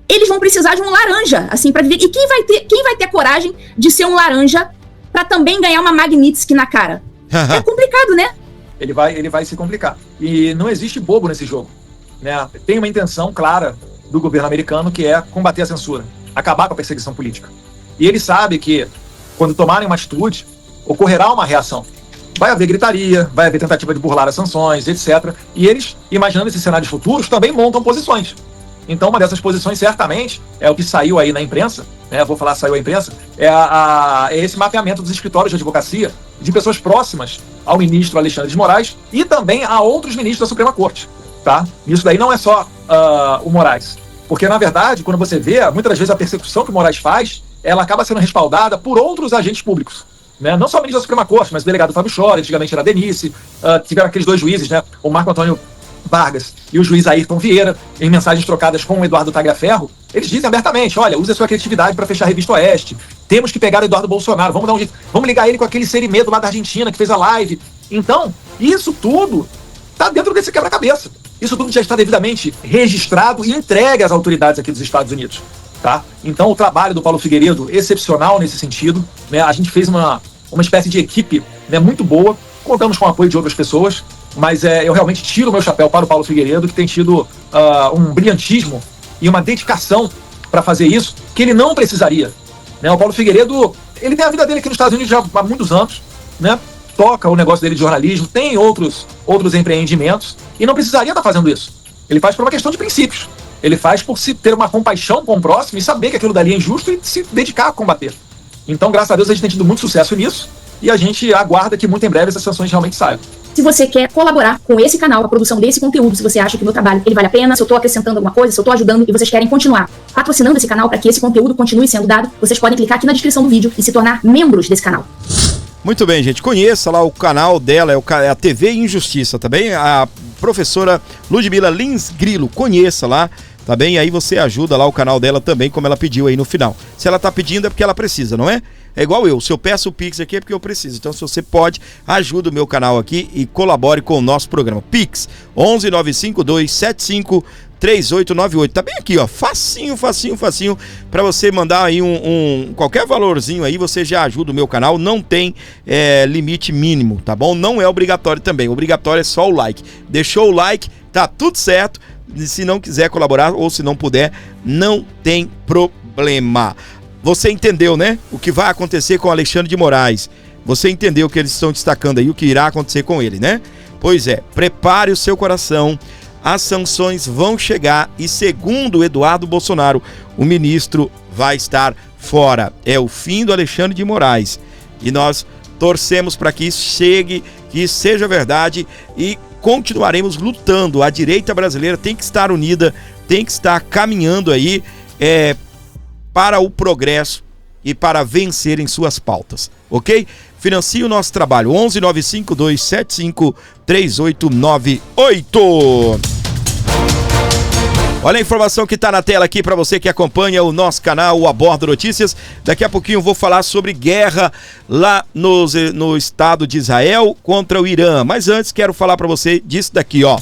eles vão precisar de um laranja, assim, para viver. E quem vai ter coragem de ser um laranja para também ganhar uma Magnitsky na cara? É complicado, né? Ele vai se complicar. E não existe bobo nesse jogo, né? Tem uma intenção clara do governo americano, que é combater a censura, acabar com a perseguição política. E ele sabe que, quando tomarem uma atitude, ocorrerá uma reação. Vai haver gritaria, vai haver tentativa de burlar as sanções, etc. E eles, imaginando esses cenários futuros, também montam posições. Então, uma dessas posições, certamente, é o que saiu aí na imprensa, né? Vou falar saiu a imprensa, é esse mapeamento dos escritórios de advocacia de pessoas próximas ao ministro Alexandre de Moraes e também a outros ministros da Suprema Corte, tá? Isso daí não é só o Moraes. Porque, na verdade, quando você vê, muitas das vezes a persecução que o Moraes faz, ela acaba sendo respaldada por outros agentes públicos, né? Não só o ministro da Suprema Corte, mas o delegado Fábio Chora, antigamente era a Denise, tiveram aqueles dois juízes, né? O Marco Antônio Vargas e o juiz Ayrton Vieira, em mensagens trocadas com o Eduardo Tagliaferro, eles dizem abertamente: olha, use a sua criatividade para fechar a Revista Oeste, temos que pegar o Eduardo Bolsonaro, vamos dar um jeito, vamos ligar ele com aquele Serimedo lá da Argentina que fez a live. Então, isso tudo está dentro desse quebra-cabeça. Isso tudo já está devidamente registrado e entregue às autoridades aqui dos Estados Unidos, tá? Então, o trabalho do Paulo Figueiredo, excepcional nesse sentido, né? A gente fez uma espécie de equipe, né, muito boa, contamos com o apoio de outras pessoas, mas eu realmente tiro o meu chapéu para o Paulo Figueiredo, que tem tido um brilhantismo e uma dedicação para fazer isso, que ele não precisaria, né? O Paulo Figueiredo, ele tem a vida dele aqui nos Estados Unidos já há muitos anos, né? Toca o negócio dele de jornalismo, tem outros empreendimentos, e não precisaria estar fazendo isso. Ele faz por uma questão de princípios. Ele faz por se ter uma compaixão com o próximo e saber que aquilo dali é injusto e se dedicar a combater. Então, graças a Deus, a gente tem tido muito sucesso nisso, e a gente aguarda que muito em breve essas sanções realmente saiam. Se você quer colaborar com esse canal, a produção desse conteúdo, se você acha que o meu trabalho ele vale a pena, se eu estou acrescentando alguma coisa, se eu estou ajudando e vocês querem continuar patrocinando esse canal para que esse conteúdo continue sendo dado, vocês podem clicar aqui na descrição do vídeo e se tornar membros desse canal. Muito bem, gente. Conheça lá o canal dela, é a TV Injustiça, tá bem? A professora Ludmila Lins Grilo, conheça lá, tá bem? Aí você ajuda lá o canal dela também, como ela pediu aí no final. Se ela tá pedindo é porque ela precisa, não é? É igual eu, se eu peço o Pix aqui é porque eu preciso. Então, se você pode, ajuda o meu canal aqui e colabore com o nosso programa. Pix 11952753898. Tá bem aqui, ó, facinho para você mandar aí qualquer valorzinho aí, você já ajuda o meu canal. Não tem limite mínimo, tá bom? Não é obrigatório também, obrigatório é só o like. Deixou o like, tá tudo certo. Se não quiser colaborar ou se não puder, não tem problema. Você entendeu, né? O que vai acontecer com o Alexandre de Moraes. Você entendeu o que eles estão destacando aí, o que irá acontecer com ele, né? Pois é, prepare o seu coração. As sanções vão chegar e, segundo Eduardo Bolsonaro, o ministro vai estar fora. É o fim do Alexandre de Moraes. E nós torcemos para que isso chegue, que isso seja verdade e continuaremos lutando. A direita brasileira tem que estar unida, tem que estar caminhando aí para o progresso e para vencer em suas pautas, ok? Financie o nosso trabalho, 11952753898. Olha a informação que está na tela aqui para você que acompanha o nosso canal, o Abordo Notícias. Daqui a pouquinho eu vou falar sobre guerra lá no Estado de Israel contra o Irã. Mas antes quero falar para você disso daqui, ó.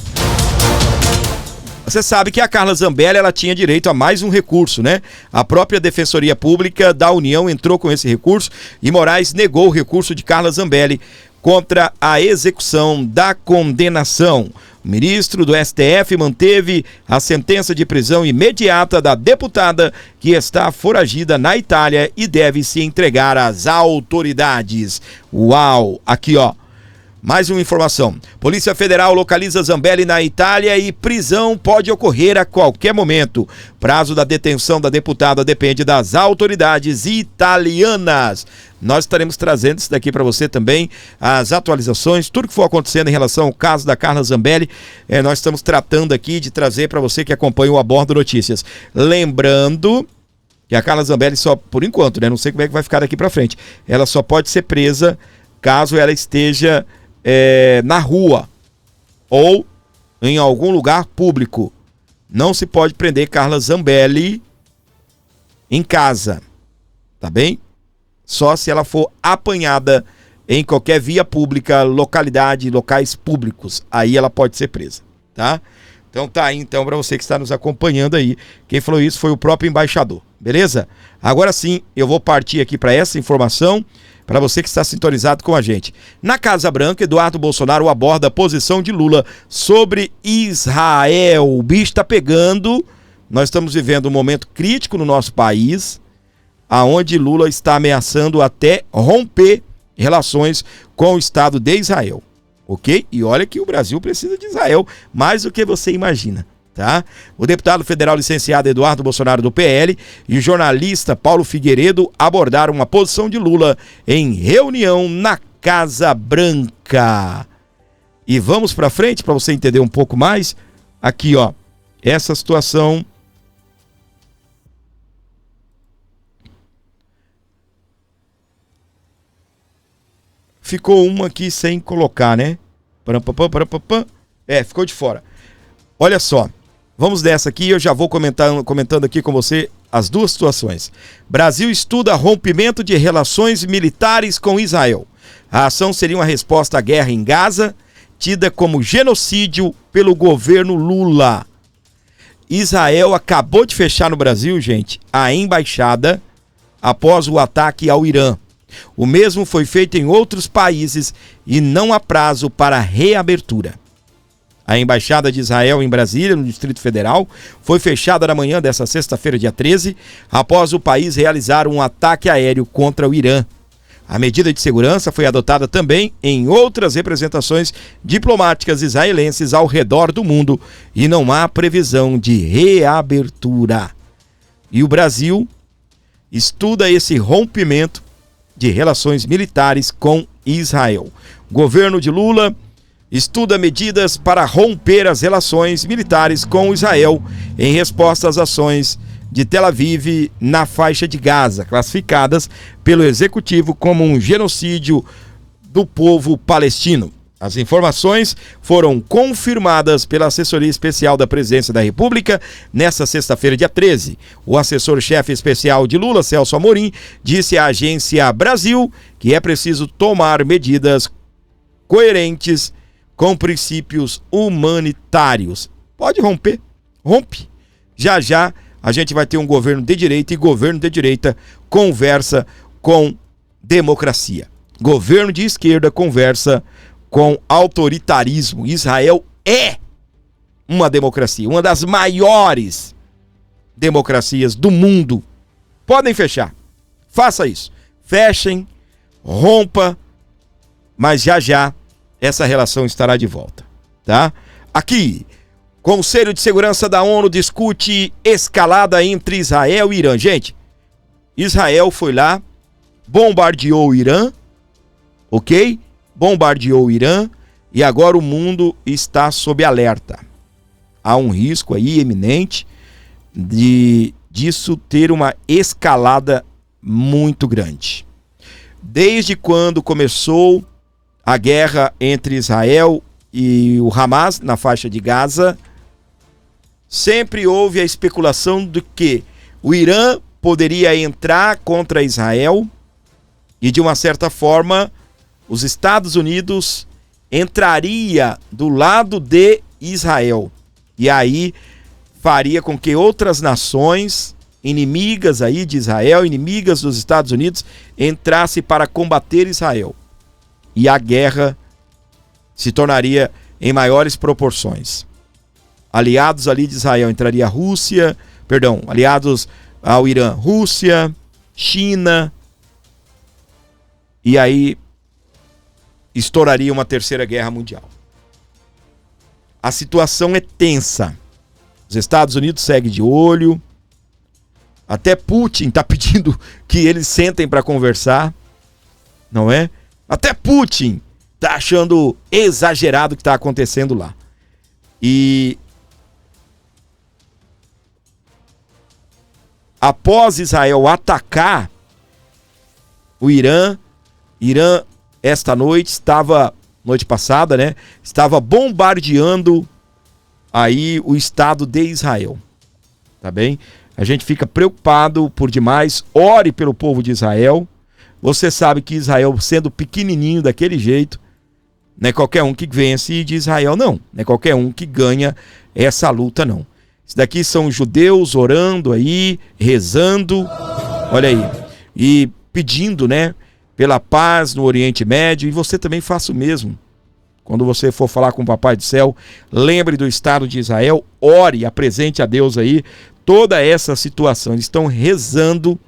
Você sabe que a Carla Zambelli, ela tinha direito a mais um recurso, né? A própria Defensoria Pública da União entrou com esse recurso e Moraes negou o recurso de Carla Zambelli contra a execução da condenação. O ministro do STF manteve a sentença de prisão imediata da deputada que está foragida na Itália e deve se entregar às autoridades. Uau! Aqui, ó. Mais uma informação. Polícia Federal localiza Zambelli na Itália e prisão pode ocorrer a qualquer momento. Prazo da detenção da deputada depende das autoridades italianas. Nós estaremos trazendo isso daqui para você também, as atualizações, tudo que for acontecendo em relação ao caso da Carla Zambelli, nós estamos tratando aqui de trazer para você que acompanha o Abordo Notícias. Lembrando que a Carla Zambelli só, por enquanto, né? Não sei como é que vai ficar daqui pra frente. Ela só pode ser presa caso ela esteja na rua ou em algum lugar público. Não se pode prender Carla Zambelli em casa, tá bem? Só se ela for apanhada em qualquer via pública, localidade, locais públicos. Aí ela pode ser presa, tá? Então tá aí, então, para você que está nos acompanhando aí. Quem falou isso foi o próprio embaixador, beleza? Agora sim, eu vou partir aqui para essa informação, para você que está sintonizado com a gente. Na Casa Branca, Eduardo Bolsonaro aborda a posição de Lula sobre Israel. O bicho está pegando. Nós estamos vivendo um momento crítico no nosso país, aonde Lula está ameaçando até romper relações com o Estado de Israel, ok? E olha que o Brasil precisa de Israel mais do que você imagina, tá? O deputado federal licenciado Eduardo Bolsonaro do PL e o jornalista Paulo Figueiredo abordaram a posição de Lula em reunião na Casa Branca. E vamos para frente para você entender um pouco mais. Aqui, ó, essa situação. Ficou uma aqui sem colocar, né? Ficou de fora. Olha só, vamos dessa aqui, eu já vou comentando aqui com você as duas situações. Brasil estuda rompimento de relações militares com Israel. A ação seria uma resposta à guerra em Gaza, tida como genocídio pelo governo Lula. Israel acabou de fechar no Brasil, gente, a embaixada após o ataque ao Irã. O mesmo foi feito em outros países e não há prazo para reabertura. A Embaixada de Israel em Brasília, no Distrito Federal, foi fechada na manhã desta sexta-feira, dia 13, após o país realizar um ataque aéreo contra o Irã. A medida de segurança foi adotada também em outras representações diplomáticas israelenses ao redor do mundo e não há previsão de reabertura. E o Brasil estuda esse rompimento de relações militares com Israel. O governo de Lula estuda medidas para romper as relações militares com Israel em resposta às ações de Tel Aviv na faixa de Gaza, classificadas pelo executivo como um genocídio do povo palestino. As informações foram confirmadas pela assessoria especial da Presidência da República nesta sexta-feira, dia 13. O assessor-chefe especial de Lula, Celso Amorim, disse à Agência Brasil que é preciso tomar medidas coerentes com princípios humanitários. Pode romper? Rompe. Já já a gente vai ter um governo de direita e governo de direita conversa com democracia. Governo de esquerda conversa com autoritarismo. Israel é uma democracia, uma das maiores democracias do mundo. Podem fechar. Faça isso. Fechem, rompa, mas já já essa relação estará de volta, tá? Aqui, Conselho de Segurança da ONU discute escalada entre Israel e Irã. Gente, Israel foi lá, bombardeou o Irã, ok? Bombardeou o Irã e agora o mundo está sob alerta. Há um risco aí eminente disso ter uma escalada muito grande. Desde quando começou a guerra entre Israel e o Hamas na faixa de Gaza, sempre houve a especulação de que o Irã poderia entrar contra Israel e, de uma certa forma, os Estados Unidos entraria do lado de Israel. E aí faria com que outras nações inimigas aí de Israel, inimigas dos Estados Unidos, entrassem para combater Israel. E a guerra se tornaria em maiores proporções. Aliados ali de Israel entraria a Rússia, aliados ao Irã, Rússia, China, e aí estouraria uma terceira guerra mundial. A situação é tensa. Os Estados Unidos seguem de olho. Até Putin está pedindo que eles sentem para conversar, não é? Até Putin está achando exagerado o que está acontecendo lá. E após Israel atacar o Irã, esta noite noite passada, né? Estava bombardeando aí o Estado de Israel. Tá bem? A gente fica preocupado por demais. Ore pelo povo de Israel. Você sabe que Israel, sendo pequenininho daquele jeito, não é qualquer um que vence de Israel, não. Não é qualquer um que ganha essa luta, não. Isso daqui são judeus orando aí, rezando, olha aí, e pedindo, né, pela paz no Oriente Médio. E você também faça o mesmo. Quando você for falar com o Papai do Céu, lembre do Estado de Israel, ore, apresente a Deus aí toda essa situação. Eles estão rezando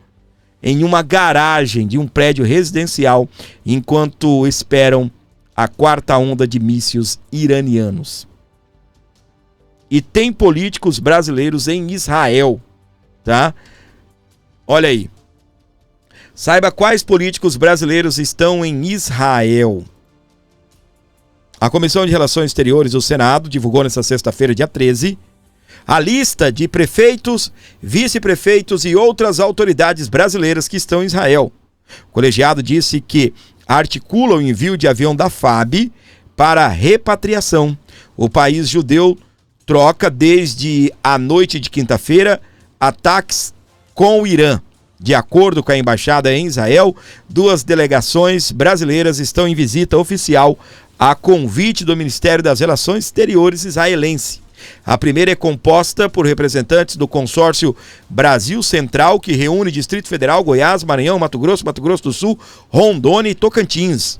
em uma garagem de um prédio residencial enquanto esperam a quarta onda de mísseis iranianos. E tem políticos brasileiros em Israel, tá? Olha aí. Saiba quais políticos brasileiros estão em Israel. A Comissão de Relações Exteriores do Senado divulgou nesta sexta-feira, dia 13, a lista de prefeitos, vice-prefeitos e outras autoridades brasileiras que estão em Israel. O colegiado disse que articula o envio de avião da FAB para repatriação. O país judeu troca desde a noite de quinta-feira ataques com o Irã. De acordo com a embaixada em Israel, 2 delegações brasileiras estão em visita oficial a convite do Ministério das Relações Exteriores israelense. A primeira é composta por representantes do consórcio Brasil Central, que reúne Distrito Federal, Goiás, Maranhão, Mato Grosso do Sul, Rondônia e Tocantins.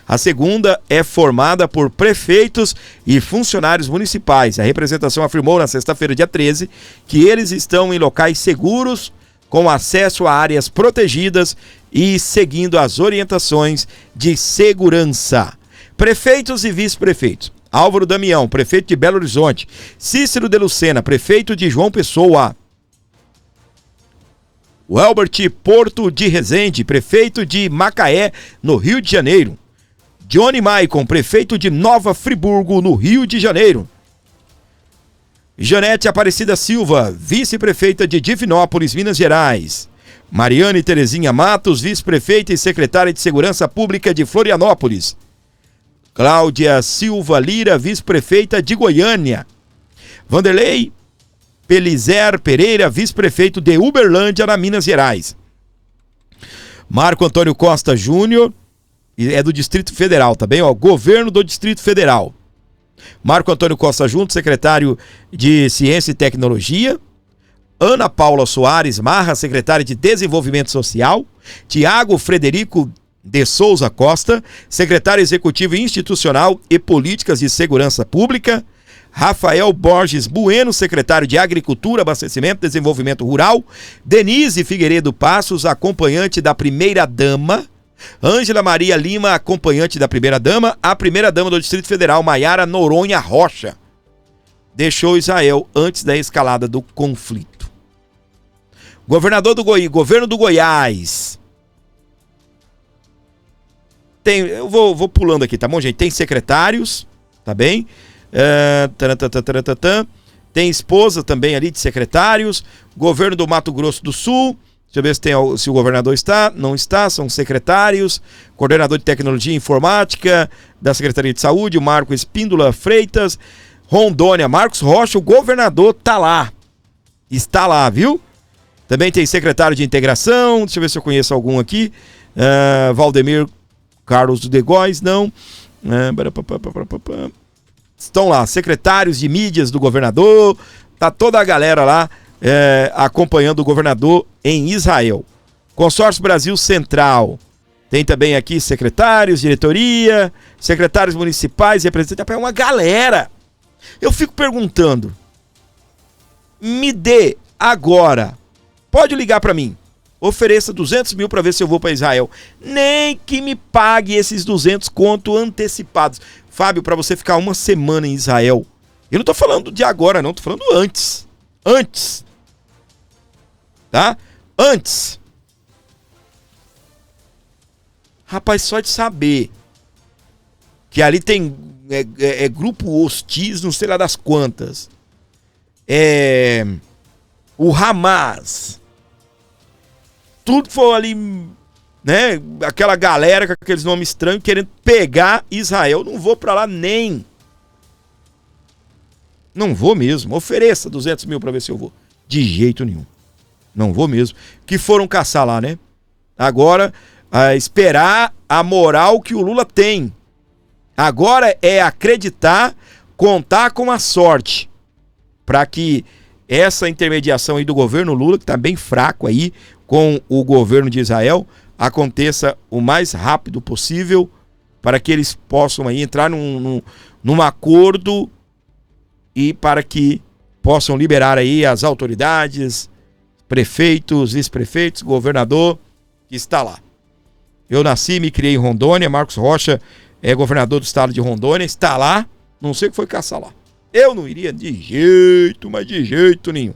A segunda é formada por prefeitos e funcionários municipais. A representação afirmou na sexta-feira, dia 13, que eles estão em locais seguros, com acesso a áreas protegidas e seguindo as orientações de segurança. Prefeitos e vice-prefeitos: Álvaro Damião, prefeito de Belo Horizonte; Cícero de Lucena, prefeito de João Pessoa; o Elbert Porto de Resende, prefeito de Macaé, no Rio de Janeiro; Johnny Maicon, prefeito de Nova Friburgo, no Rio de Janeiro; Janete Aparecida Silva, vice-prefeita de Divinópolis, Minas Gerais; Mariane Terezinha Matos, vice-prefeita e secretária de Segurança Pública de Florianópolis; Cláudia Silva Lira, vice-prefeita de Goiânia; Vanderlei Pelizer Pereira, vice-prefeito de Uberlândia, na Minas Gerais; Marco Antônio Costa Júnior, é do Distrito Federal, tá bem? Ó, governo do Distrito Federal. Marco Antônio Costa Júnior, secretário de Ciência e Tecnologia; Ana Paula Soares Marra, secretária de Desenvolvimento Social; Tiago Frederico de Souza Costa, secretário executivo institucional e políticas de segurança pública; Rafael Borges Bueno, secretário de Agricultura, Abastecimento e Desenvolvimento Rural; Denise Figueiredo Passos, acompanhante da primeira-dama; Ângela Maria Lima, acompanhante da primeira-dama; a primeira-dama do Distrito Federal, Maiara Noronha Rocha, deixou Israel antes da escalada do conflito. Governo do Goiás. Eu vou pulando aqui, tá bom, gente? Tem secretários, tá bem? Tem esposa também ali de secretários. Governo do Mato Grosso do Sul. Deixa eu ver se o governador está. Não está, são secretários. Coordenador de Tecnologia e Informática da Secretaria de Saúde, o Marco Espíndola Freitas. Rondônia, Marcos Rocha, o governador tá lá. Está lá, viu? Também tem secretário de Integração. Deixa eu ver se eu conheço algum aqui. Valdemir Carlos de Góes, não. Estão lá, secretários de mídias do governador. Tá toda a galera lá acompanhando o governador em Israel. Consórcio Brasil Central. Tem também aqui secretários, diretoria, secretários municipais, representantes. É uma galera. Eu fico perguntando. Me dê agora. Pode ligar para mim. Ofereça 200 mil para ver se eu vou para Israel. Nem que me pague esses 200 conto antecipados. Fábio, para você ficar uma semana em Israel. Eu não tô falando de agora, não. Tô falando antes. Antes. Tá? Antes. Rapaz, só de saber que ali tem grupo hostis, não sei lá das quantas. O Hamas. tudo for ali, né? Aquela galera com aqueles nomes estranhos querendo pegar Israel. Não vou pra lá nem. Não vou mesmo. Ofereça 200 mil pra ver se eu vou. De jeito nenhum. Não vou mesmo. Que foram caçar lá, né? Agora, esperar a moral que o Lula tem. Agora é acreditar, contar com a sorte. Para que essa intermediação aí do governo Lula, que tá bem fraco aí, com o governo de Israel, aconteça o mais rápido possível, para que eles possam aí entrar num acordo e para que possam liberar aí as autoridades, prefeitos, vice-prefeitos, governador que está lá. Eu nasci e me criei em Rondônia, Marcos Rocha é governador do estado de Rondônia, está lá, não sei o que foi caçar lá. Eu não iria de jeito, mas de jeito nenhum.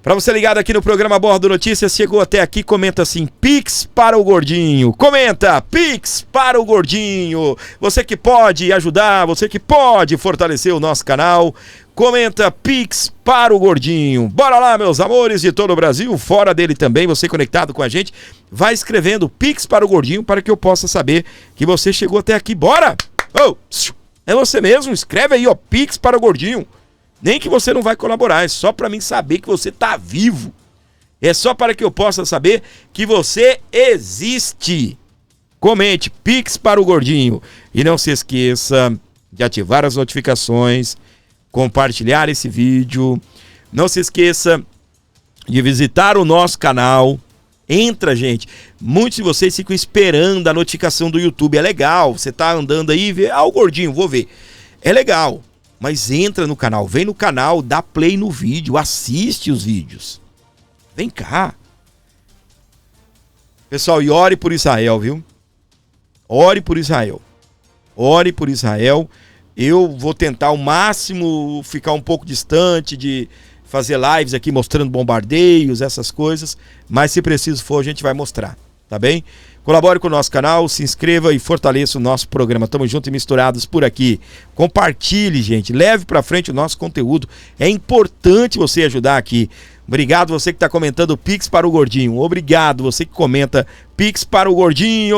Para você ligado aqui no programa Bordo Notícias, chegou até aqui, comenta assim, Pix para o Gordinho. Comenta, Pix para o Gordinho. Você que pode ajudar, você que pode fortalecer o nosso canal, comenta, Pix para o Gordinho. Bora lá, meus amores de todo o Brasil, fora dele também, você conectado com a gente, vai escrevendo Pix para o Gordinho para que eu possa saber que você chegou até aqui. Bora! Oh, é você mesmo, escreve aí, ó, Pix para o Gordinho. Nem que você não vai colaborar, é só para mim saber que você tá vivo. É só para que eu possa saber que você existe. Comente, Pix para o Gordinho. E não se esqueça de ativar as notificações, compartilhar esse vídeo. Não se esqueça de visitar o nosso canal. Entra, gente. Muitos de vocês ficam esperando a notificação do YouTube. É legal, você tá andando aí e vê, o Gordinho, vou ver. É legal. Mas entra no canal, vem no canal, dá play no vídeo, assiste os vídeos. Vem cá. Pessoal, e ore por Israel, viu? Ore por Israel. Ore por Israel. Eu vou tentar ao máximo ficar um pouco distante de fazer lives aqui mostrando bombardeios, essas coisas. Mas se preciso for, a gente vai mostrar, tá bem? Colabore com o nosso canal, se inscreva e fortaleça o nosso programa. Tamo junto e misturados por aqui. Compartilhe, gente. Leve pra frente o nosso conteúdo. É importante você ajudar aqui. Obrigado você que tá comentando Pix para o Gordinho. Obrigado você que comenta Pix para o Gordinho.